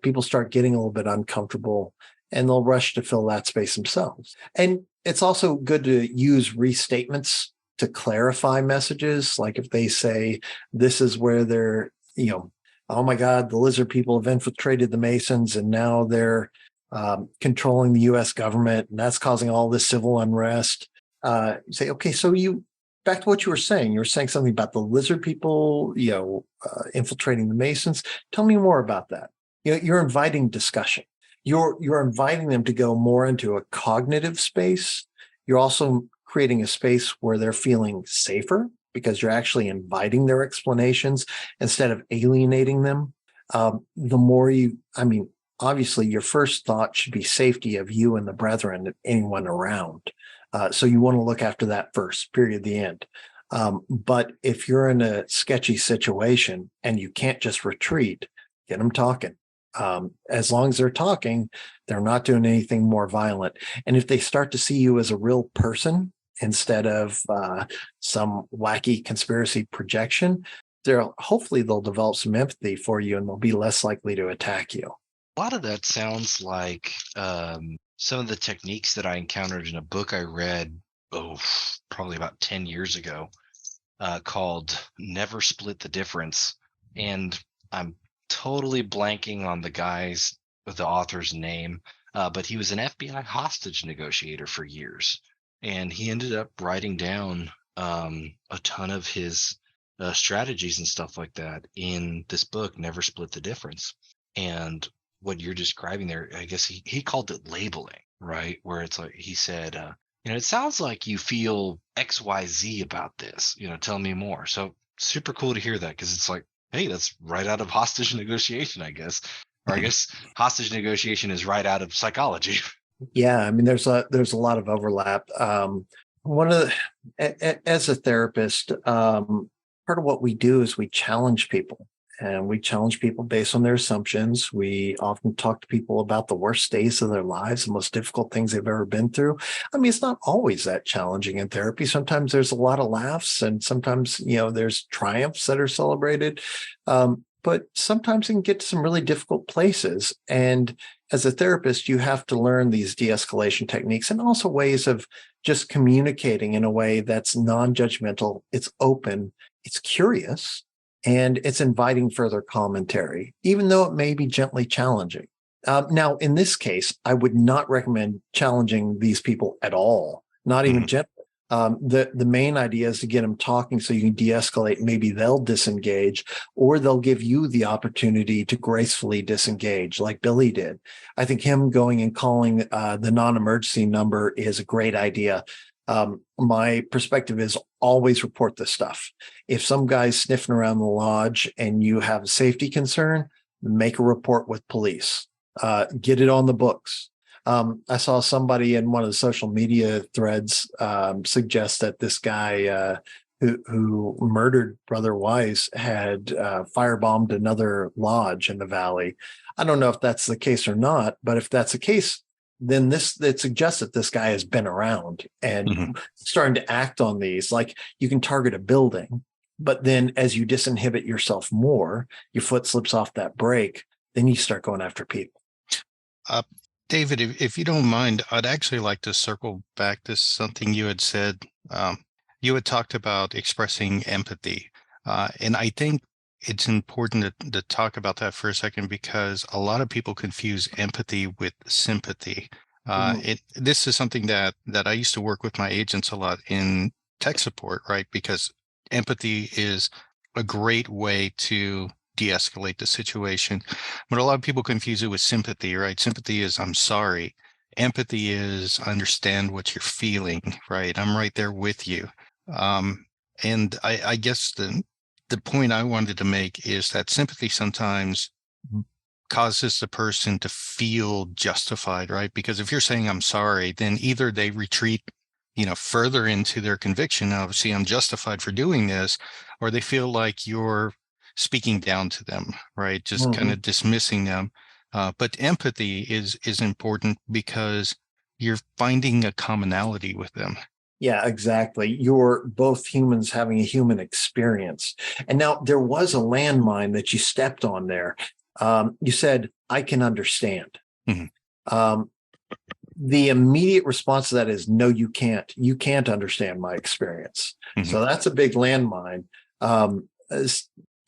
people start getting a little bit uncomfortable and they'll rush to fill that space themselves. And it's also good to use restatements to clarify messages. Like if they say, this is where they're, oh my God, the lizard people have infiltrated the Masons and now they're controlling the U.S. government, and that's causing all this civil unrest. Say, okay, so back to what you were saying. You were saying something about the lizard people, infiltrating the Masons. Tell me more about that. You're inviting discussion. You're inviting them to go more into a cognitive space. You're also creating a space where they're feeling safer because you're actually inviting their explanations instead of alienating them. The more obviously your first thought should be safety of you and the brethren and anyone around. So you want to look after that first, period, the end. But if you're in a sketchy situation and you can't just retreat, get them talking. As long as they're talking, they're not doing anything more violent. And if they start to see you as a real person instead of some wacky conspiracy projection, hopefully they'll develop some empathy for you and they'll be less likely to attack you. A lot of that sounds like some of the techniques that I encountered in a book I read, probably about 10 years ago, called Never Split the Difference. And I'm totally blanking on the author's name, but he was an FBI hostage negotiator for years. And he ended up writing down a ton of his strategies and stuff like that in this book, Never Split the Difference. And what you're describing there, I guess he called it labeling, right? Where it's like, he said, it sounds like you feel XYZ about this, tell me more. So super cool to hear that, because it's like, hey, that's right out of hostage negotiation, I guess. Or I guess hostage negotiation is right out of psychology. Yeah, there's a lot of overlap. As a therapist, part of what we do is we challenge people. And we challenge people based on their assumptions. We often talk to people about the worst days of their lives, the most difficult things they've ever been through. It's not always that challenging in therapy. Sometimes there's a lot of laughs, and sometimes, there's triumphs that are celebrated. But sometimes it can get to some really difficult places. And as a therapist, you have to learn these de-escalation techniques and also ways of just communicating in a way that's non-judgmental, it's open, it's curious, and it's inviting further commentary, even though it may be gently challenging. Now, in this case, I would not recommend challenging these people at all, not even gently. The main idea is to get them talking so you can de-escalate. Maybe they'll disengage, or they'll give you the opportunity to gracefully disengage, like Billy did. I think him going and calling the non-emergency number is a great idea. My perspective is always report this stuff. If some guy's sniffing around the lodge and you have a safety concern, make a report with police. Get it on the books. I saw somebody in one of the social media threads suggest that this guy who murdered Brother Wise had firebombed another lodge in the valley. I don't know if that's the case or not, but if that's the case, then it suggests that this guy has been around and starting to act on these. Like, you can target a building, but then as you disinhibit yourself more, your foot slips off that brake, then you start going after people. David, if you don't mind, I'd actually like to circle back to something you had said. You had talked about expressing empathy. And I think it's important to talk about that for a second, because a lot of people confuse empathy with sympathy. This is something that I used to work with my agents a lot in tech support, right? Because empathy is a great way to de-escalate the situation. But a lot of people confuse it with sympathy, right? Sympathy is I'm sorry. Empathy is I understand what you're feeling, right? I'm right there with you. And I guess the point I wanted to make is that sympathy sometimes causes the person to feel justified, right? Because if you're saying I'm sorry, then either they retreat, further into their conviction, obviously I'm justified for doing this, or they feel like you're speaking down to them, right? Just kind of dismissing them. But empathy is important because you're finding a commonality with them. Yeah, exactly. You're both humans having a human experience. And now there was a landmine that you stepped on there. You said, I can understand. The immediate response to that is, no, you can't. You can't understand my experience. So that's a big landmine.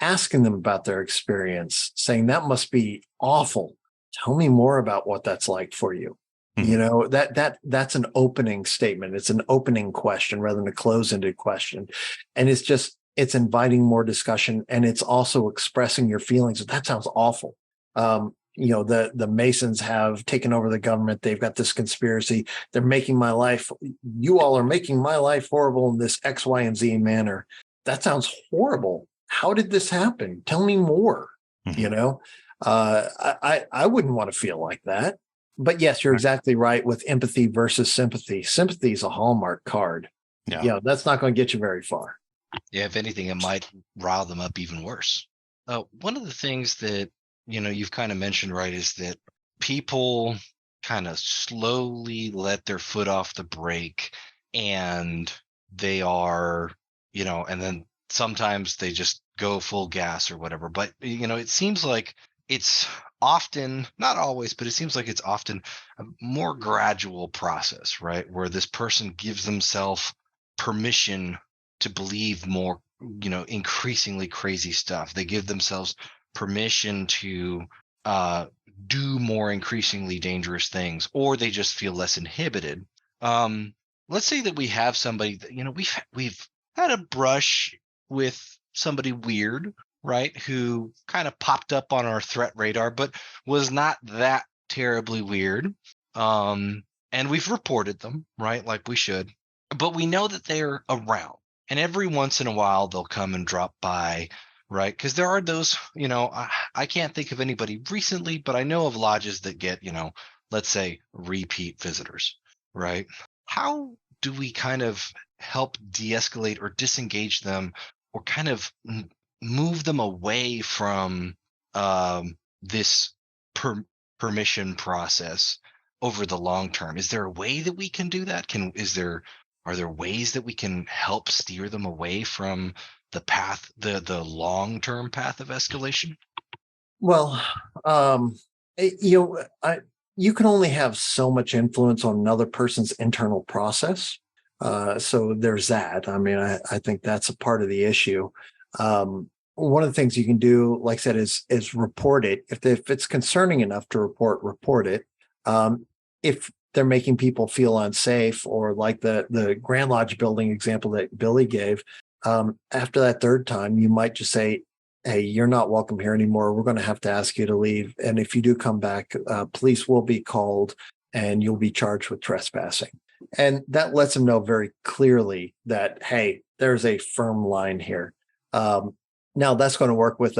Asking them about their experience, saying that must be awful. Tell me more about what that's like for you. That's an opening statement. It's an opening question rather than a close-ended question. And it's inviting more discussion, and it's also expressing your feelings. That sounds awful. The Masons have taken over the government. They've got this conspiracy. They're making my life, you all are making my life horrible in this X, Y, and Z manner. That sounds horrible. How did this happen? Tell me more. I wouldn't want to feel like that. But yes, you're exactly right with empathy versus sympathy. Sympathy is a Hallmark card. Yeah, that's not going to get you very far. Yeah, if anything, it might rile them up even worse. One of the things that, you've kind of mentioned, right, is that people kind of slowly let their foot off the brake, and they are, and then sometimes they just go full gas or whatever. But, it seems like it's often, not always, but it seems like it's often a more gradual process, right? Where this person gives themselves permission to believe more, increasingly crazy stuff. They give themselves permission to do more increasingly dangerous things, or they just feel less inhibited. Let's say that we have somebody that, we've had a brush with somebody weird, right, who kind of popped up on our threat radar, but was not that terribly weird. And we've reported them, right, like we should, but we know that they're around. And every once in a while, they'll come and drop by, right? Because there are those, I can't think of anybody recently, but I know of lodges that get, let's say repeat visitors, right? How do we kind of help de-escalate or disengage them, or kind of move them away from this permission process over the long term? Is there a way that we can do that? Are there ways that we can help steer them away from the path, the long-term path of escalation? Well, you can only have so much influence on another person's internal process. So there's that. I mean, I think that's a part of the issue. One of the things you can do, like I said, is report it. If it's concerning enough to report it. If they're making people feel unsafe, or like the Grand Lodge building example that Billy gave, after that third time, you might just say, hey, you're not welcome here anymore. We're going to have to ask you to leave. And if you do come back, police will be called and you'll be charged with trespassing. And that lets them know very clearly that, hey, there's a firm line here. Now that's going to work with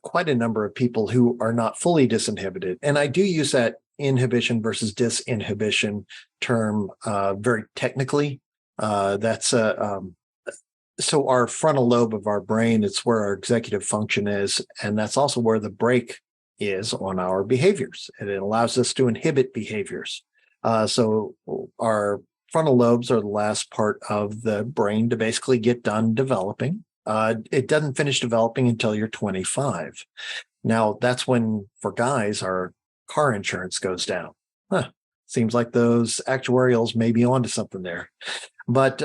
quite a number of people who are not fully disinhibited. And I do use that inhibition versus disinhibition term very technically. So our frontal lobe of our brain, it's where our executive function is. And that's also where the brake is on our behaviors. And it allows us to inhibit behaviors. So our frontal lobes are the last part of the brain to basically get done developing. It doesn't finish developing until you're 25. Now, that's when, for guys, our car insurance goes down. Seems like those actuarials may be onto something there. But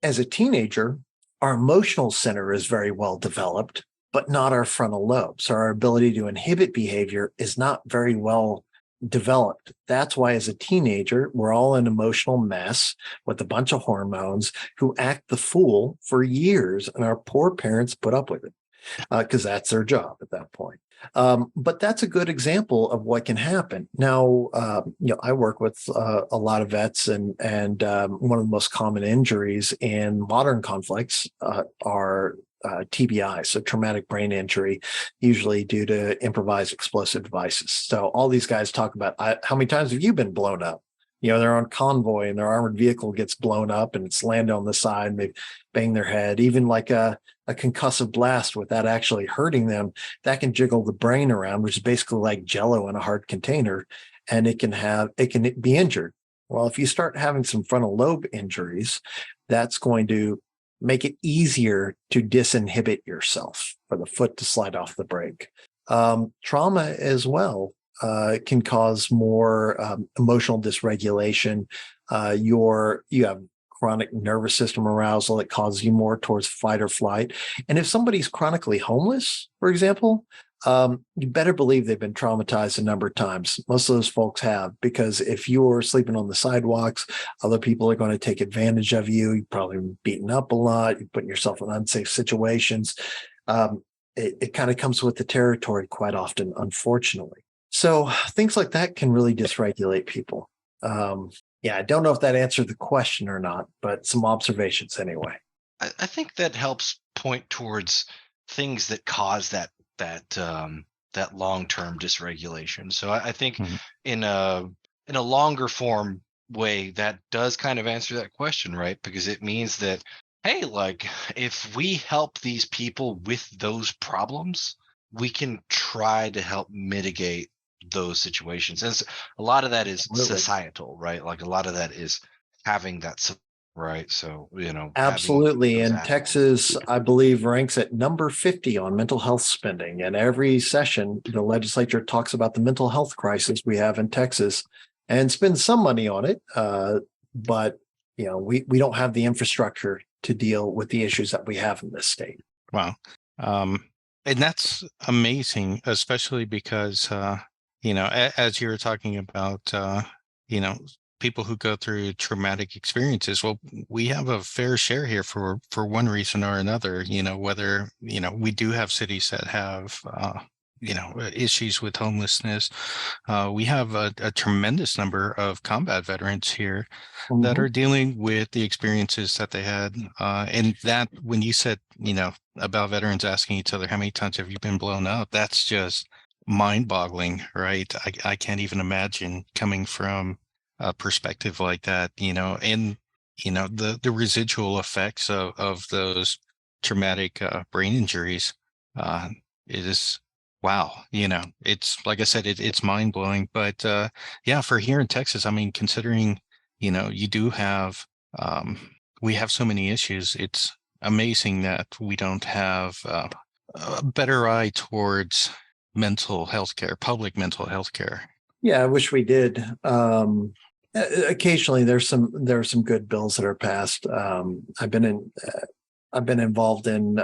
as a teenager, our emotional center is very well developed, but not our frontal lobe. So our ability to inhibit behavior is not very well developed. That's why as a teenager, we're all an emotional mess with a bunch of hormones who act the fool for years, and our poor parents put up with it because that's their job at that point. But that's a good example of what can happen. Now, I work with a lot of vets, and one of the most common injuries in modern conflicts are TBI, so traumatic brain injury, usually due to improvised explosive devices. So all these guys talk about how many times have you been blown up? They're on convoy and their armored vehicle gets blown up and it's landed on the side and they bang their head. Even like a concussive blast without actually hurting them, that can jiggle the brain around, which is basically like Jello in a hard container, and it can be injured. Well, if you start having some frontal lobe injuries, that's going to make it easier to disinhibit yourself, for the foot to slide off the brake. Trauma as well can cause more emotional dysregulation. You have chronic nervous system arousal that causes you more towards fight or flight. And if somebody's chronically homeless, for example, you better believe they've been traumatized a number of times. Most of those folks have, because if you're sleeping on the sidewalks, other people are going to take advantage of you. You've probably been beaten up a lot. You're putting yourself in unsafe situations. It kind of comes with the territory quite often, unfortunately. So things like that can really dysregulate people. I don't know if that answered the question or not, but some observations anyway. I think that helps point towards things that cause that long-term dysregulation. So I think in a longer form way, that does kind of answer that question, right? Because it means that, hey, like if we help these people with those problems, we can try to help mitigate those situations. And a lot of that is societal, right? Like a lot of that is having that, right? So, absolutely. And Texas, I believe, ranks at number 50 on mental health spending. And every session, the legislature talks about the mental health crisis we have in Texas and spends some money on it. But, we don't have the infrastructure to deal with the issues that we have in this state. Wow. And that's amazing, especially because, as you were talking about, people who go through traumatic experiences. Well, we have a fair share here for one reason or another, whether, we do have cities that have, issues with homelessness. We have a tremendous number of combat veterans here that are dealing with the experiences that they had. And that, when you said, about veterans asking each other, how many times have you been blown up? That's just mind-boggling, right? I can't even imagine coming from a perspective like that, and the residual effects of those traumatic brain injuries. It is, wow, it's, like I said, it's mind-blowing. But for here in Texas, I mean, considering you do have we have so many issues, it's amazing that we don't have a better eye towards mental health care, public mental health care. Yeah, I wish we did. Occasionally there's some good bills that are passed. I've been involved in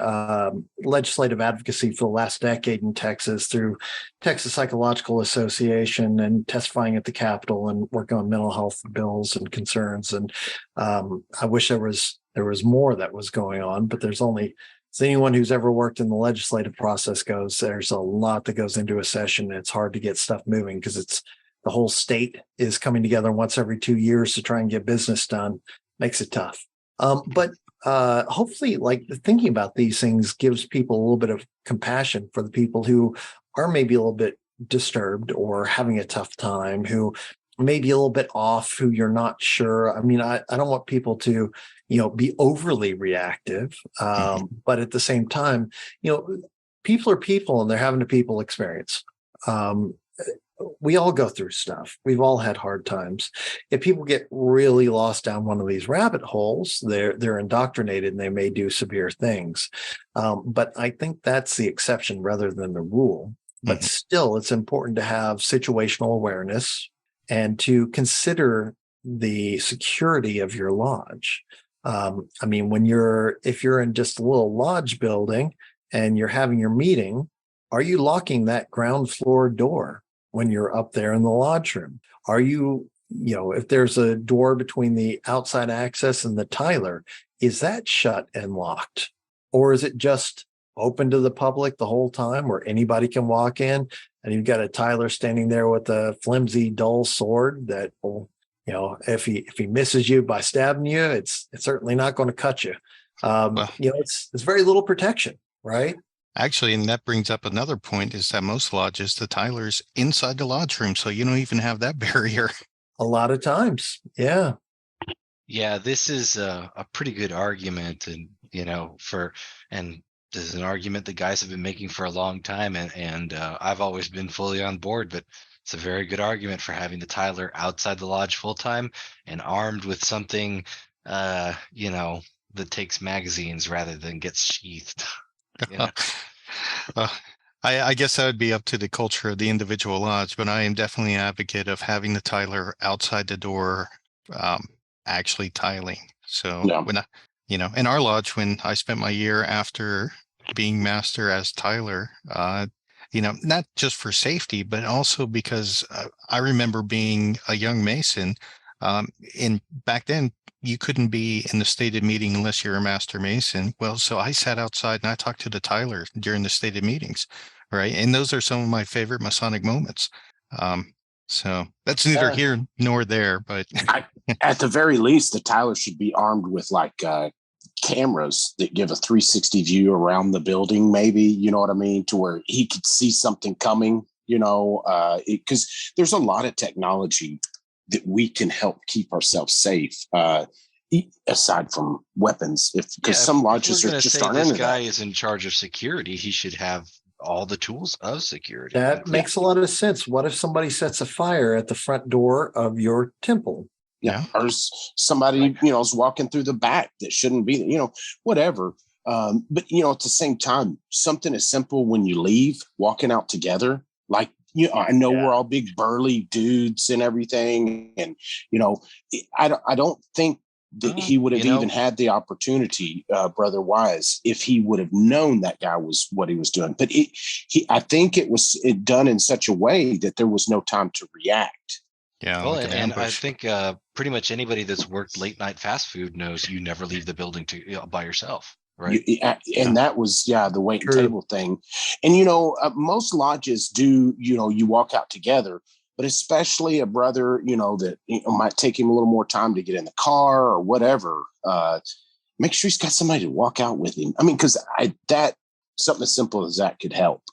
legislative advocacy for the last decade in Texas through Texas Psychological Association and testifying at the Capitol and working on mental health bills and concerns. And I wish there was more that was going on, but there's only, as anyone who's ever worked in the legislative process goes, there's a lot that goes into a session. It's hard to get stuff moving because it's the whole state is coming together once every 2 years to try and get business done. Makes it tough. But hopefully, like, thinking about these things gives people a little bit of compassion for the people who are maybe a little bit disturbed or having a tough time, who may be a little bit off, who you're not sure. I mean, I don't want people to, be overly reactive. But at the same time, people are people and they're having a people experience. We all go through stuff. We've all had hard times. If people get really lost down one of these rabbit holes, they're indoctrinated and they may do severe things. But I think that's the exception rather than the rule. But still, it's important to have situational awareness and to consider the security of your lodge. I mean, if you're in just a little lodge building and you're having your meeting, are you locking that ground floor door when you're up there in the lodge room? Are you, if there's a door between the outside access and the Tyler, is that shut and locked? Or is it just open to the public the whole time where anybody can walk in and you've got a Tyler standing there with a flimsy, dull sword that will, if he misses you by stabbing you, it's certainly not going to cut you. It's very little protection, right? Actually, and that brings up another point, is that most lodges, the Tyler's inside the lodge room, so you don't even have that barrier. A lot of times, yeah. Yeah, this is a pretty good argument, and this is an argument that guys have been making for a long time, and I've always been fully on board. But it's a very good argument for having the Tyler outside the lodge full time and armed with something, that takes magazines rather than gets sheathed. I guess that would be up to the culture of the individual lodge, but I am definitely an advocate of having the Tyler outside the door, actually tiling. So when in our lodge, when I spent my year after being master as Tyler, not just for safety, but also because I remember being a young Mason, and back then you couldn't be in the stated meeting unless you're a master Mason. Well, so I sat outside and I talked to the Tyler during the stated meetings, right? And those are some of my favorite Masonic moments. So that's neither here nor there, but at the very least, the Tyler should be armed with cameras that give a 360 view around the building, maybe, you know what I mean, to where he could see something coming, because there's a lot of technology that we can help keep ourselves safe, aside from weapons. Because some lodges are just aren't into that. This guy is in charge of security. He should have all the tools of security. That makes a lot of sense. What if somebody sets a fire at the front door of your temple? Yeah. Or somebody, is walking through the back that shouldn't be, whatever. But, at the same time, something as simple when you leave, walking out together, I know we're all big burly dudes and everything. And, I don't think that he would have even had the opportunity, Brother Wise, if he would have known that guy was what he was doing. But I think it was done in such a way that there was no time to react. Yeah. Well, and I think pretty much anybody that's worked late night fast food knows you never leave the building by yourself. Right. And that was, the wait and table thing. And, most lodges do, you walk out together, but especially a brother, that might take him a little more time to get in the car or whatever. Make sure he's got somebody to walk out with him. I mean, because something as simple as that could help.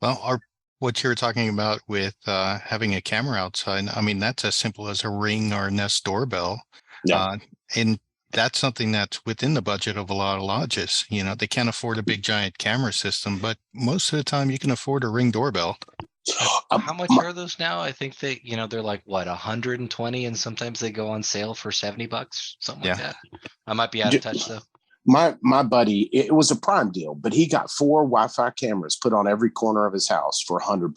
Well, what you're talking about with having a camera outside, I mean, that's as simple as a Ring or a Nest doorbell. Yeah. And that's something that's within the budget of a lot of lodges. They can't afford a big giant camera system, but most of the time you can afford a Ring doorbell. How much are those now? I think they, they're like what, 120, and sometimes they go on sale for $70, something like that. I might be out of touch though. My buddy, it was a prime deal, but he got 4 Wi-Fi cameras put on every corner of his house for $100.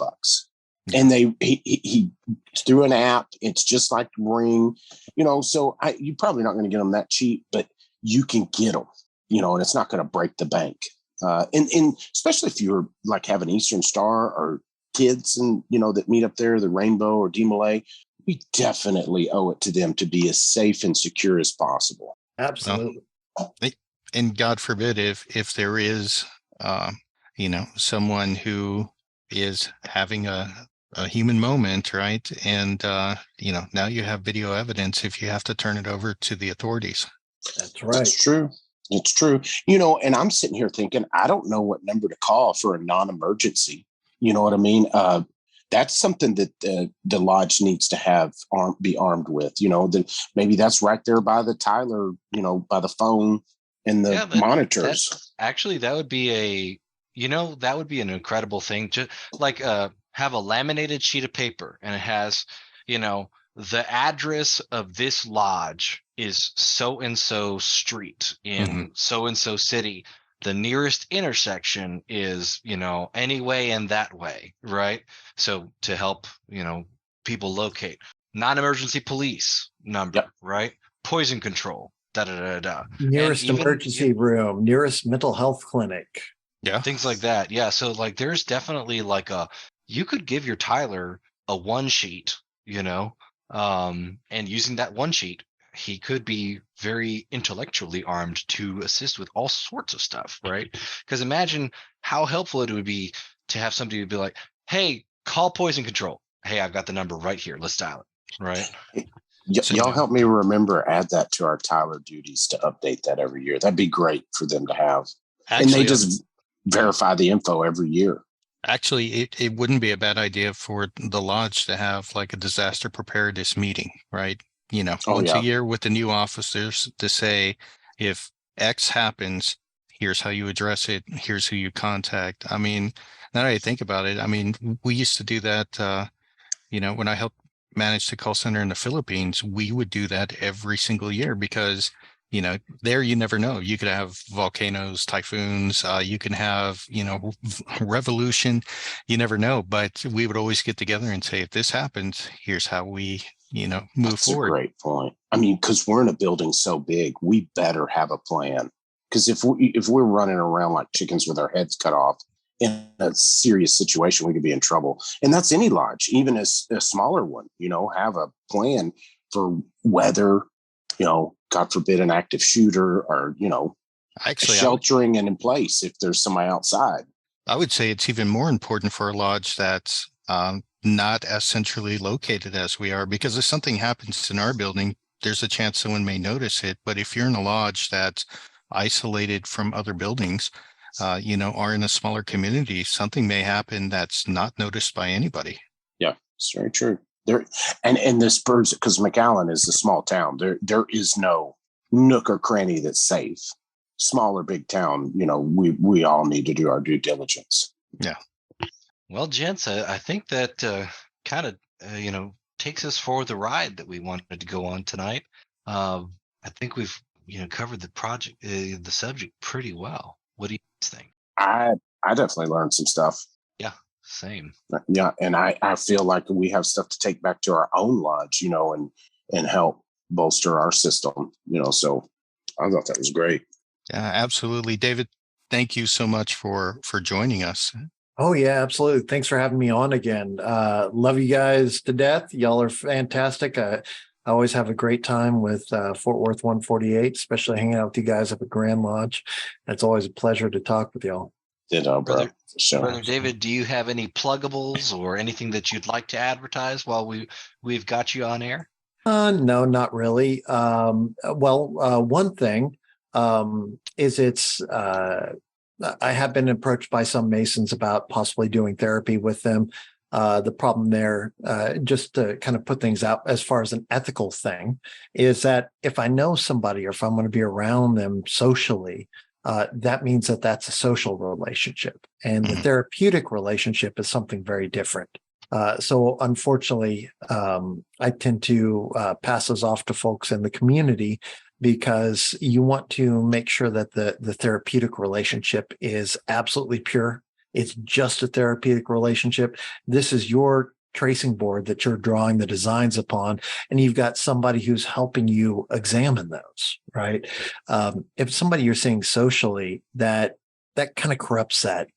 And he threw an app. It's just like Ring, so you're probably not going to get them that cheap, but you can get them, and it's not going to break the bank. And especially if you're have an Eastern Star or kids and, that meet up there, the Rainbow or DeMolay, we definitely owe it to them to be as safe and secure as possible. Absolutely. And God forbid if there is, someone who is having a a human moment, right? And now you have video evidence if you have to turn it over to the authorities. That's right. It's true. It's true. And I'm sitting here thinking, I don't know what number to call for a non-emergency. You know what I mean? That's something that the lodge needs to be armed with. Maybe that's right there by the Tyler, by the phone and the monitors. Actually, that would be an incredible thing. Just like have a laminated sheet of paper, and it has, the address of this lodge is so and so street in so and so city. The nearest intersection is, any way and that way, right? So to help, people locate. Non-emergency police number, right? Poison control, Nearest emergency room, nearest mental health clinic. Yeah. Things like that. Yeah. So like there's definitely like you could give your Tyler a one sheet, and using that one sheet, he could be very intellectually armed to assist with all sorts of stuff, right? Because imagine how helpful it would be to have somebody who'd be like, hey, call poison control. Hey, I've got the number right here. Let's dial it. Right. Y'all help me add that to our Tyler duties to update that every year. That'd be great for them to have. Actually, and they just verify the info every year. Actually, it wouldn't be a bad idea for the lodge to have like a disaster preparedness meeting, right? Once a year with the new officers to say, if X happens, here's how you address it. Here's who you contact. I mean, now that I think about it, I mean, we used to do that, when I helped manage the call center in the Philippines, we would do that every single year because, there you never know. You could have volcanoes, typhoons, you can have, revolution, you never know. But we would always get together and say, if this happens, here's how we move forward. That's a great point. I mean, because we're in a building so big, we better have a plan. Because if we're running around like chickens with our heads cut off in a serious situation, we could be in trouble. And that's any lodge, even a smaller one. Have a plan for weather. God forbid, an active shooter, or actually sheltering and in place if there's somebody outside. I would say it's even more important for a lodge that's not as centrally located as we are, because if something happens in our building, there's a chance someone may notice it. But if you're in a lodge that's isolated from other buildings, or in a smaller community, something may happen that's not noticed by anybody. Yeah, it's very true. There and this birds, because McAllen is a small town. There is no nook or cranny that's safe. Small or big town, we all need to do our due diligence. Yeah. Well, gents, I think that kind of takes us for the ride that we wanted to go on tonight. I think we've covered the subject pretty well. What do you think? I definitely learned some stuff. Yeah. Same. Yeah. And I feel like we have stuff to take back to our own lodge, and help bolster our system, so I thought that was great. Yeah, absolutely. David, thank you so much for joining us. Oh, yeah, absolutely. Thanks for having me on again. Love you guys to death. Y'all are fantastic. I always have a great time with Fort Worth 148, especially hanging out with you guys up at Grand Lodge. It's always a pleasure to talk with y'all. Ditto, bro. Brother David, do you have any pluggables or anything that you'd like to advertise while we've got you on air? No, not really. One thing is I have been approached by some Masons about possibly doing therapy with them. The problem there, just to kind of put things out as far as an ethical thing, is that if I know somebody or if I'm going to be around them socially, that means that that's a social relationship, and the therapeutic relationship is something very different. So unfortunately, I tend to pass those off to folks in the community because you want to make sure that the therapeutic relationship is absolutely pure. It's just a therapeutic relationship. This is your tracing board that you're drawing the designs upon, and you've got somebody who's helping you examine those, right? If somebody you're seeing socially, that kind of corrupts that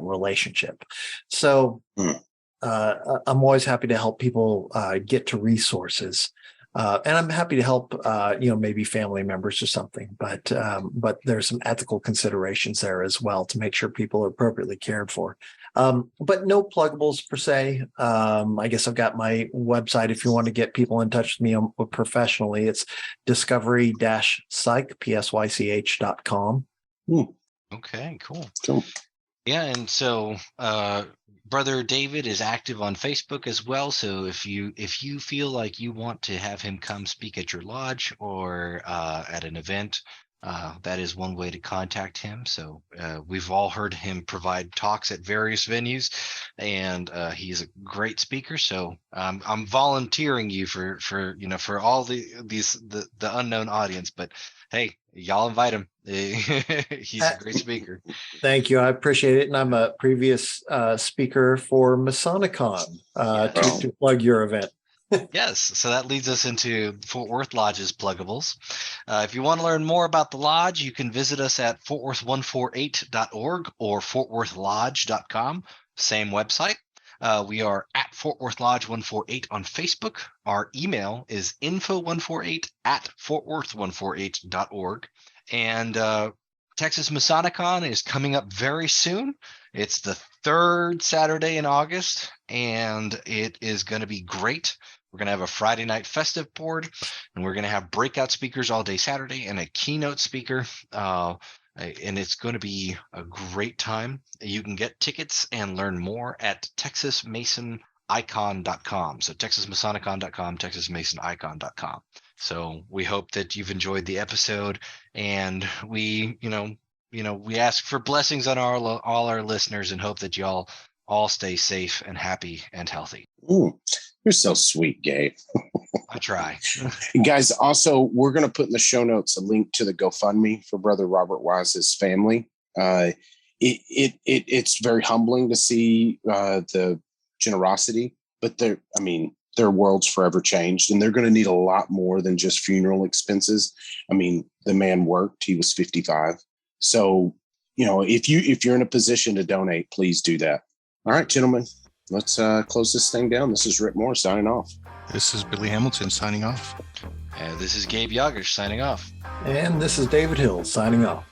relationship. So I'm always happy to help people get to resources. And I'm happy to help, maybe family members or something, but there's some ethical considerations there as well to make sure people are appropriately cared for. But no pluggables per se. I guess I've got my website if you want to get people in touch with me professionally. It's discovery-psych, psych.com. Okay, cool. Cool. Yeah, and so Brother David is active on Facebook as well. So if you feel like you want to have him come speak at your lodge or at an event, that is one way to contact him. So we've all heard him provide talks at various venues, and he's a great speaker. So I'm volunteering you for all the unknown audience. But hey, y'all invite him. He's a great speaker. Thank you. I appreciate it. And I'm a previous speaker for Masonicon to plug your event. Yes, so that leads us into Fort Worth Lodge's pluggables. If you want to learn more about the lodge, you can visit us at fortworth148.org or fortworthlodge.com, same website. We are at Fort Worth Lodge 148 on Facebook. Our email is info148@fortworth148.org. And Texas Masonicon is coming up very soon. It's the third Saturday in August, and it is going to be great. We're going to have a Friday night festive board, and we're going to have breakout speakers all day Saturday and a keynote speaker. And it's going to be a great time. You can get tickets and learn more at texasmasonicon.com. So texasmasonicon.com, texasmasonicon.com. So we hope that you've enjoyed the episode, and we ask for blessings on all our listeners and hope that y'all all stay safe and happy and healthy. Ooh, you're so sweet, Gabe. I try. Guys, also, we're going to put in the show notes a link to the GoFundMe for Brother Robert Wise's family. It's very humbling to see the generosity, but their world's forever changed, and they're going to need a lot more than just funeral expenses. I mean, the man worked; he was 55. So, if you're in a position to donate, please do that. All right, gentlemen, let's close this thing down. This is Rhit Moore signing off. This is Billy Hamilton signing off. This is Gabe Yagish signing off. And this is David Hill signing off.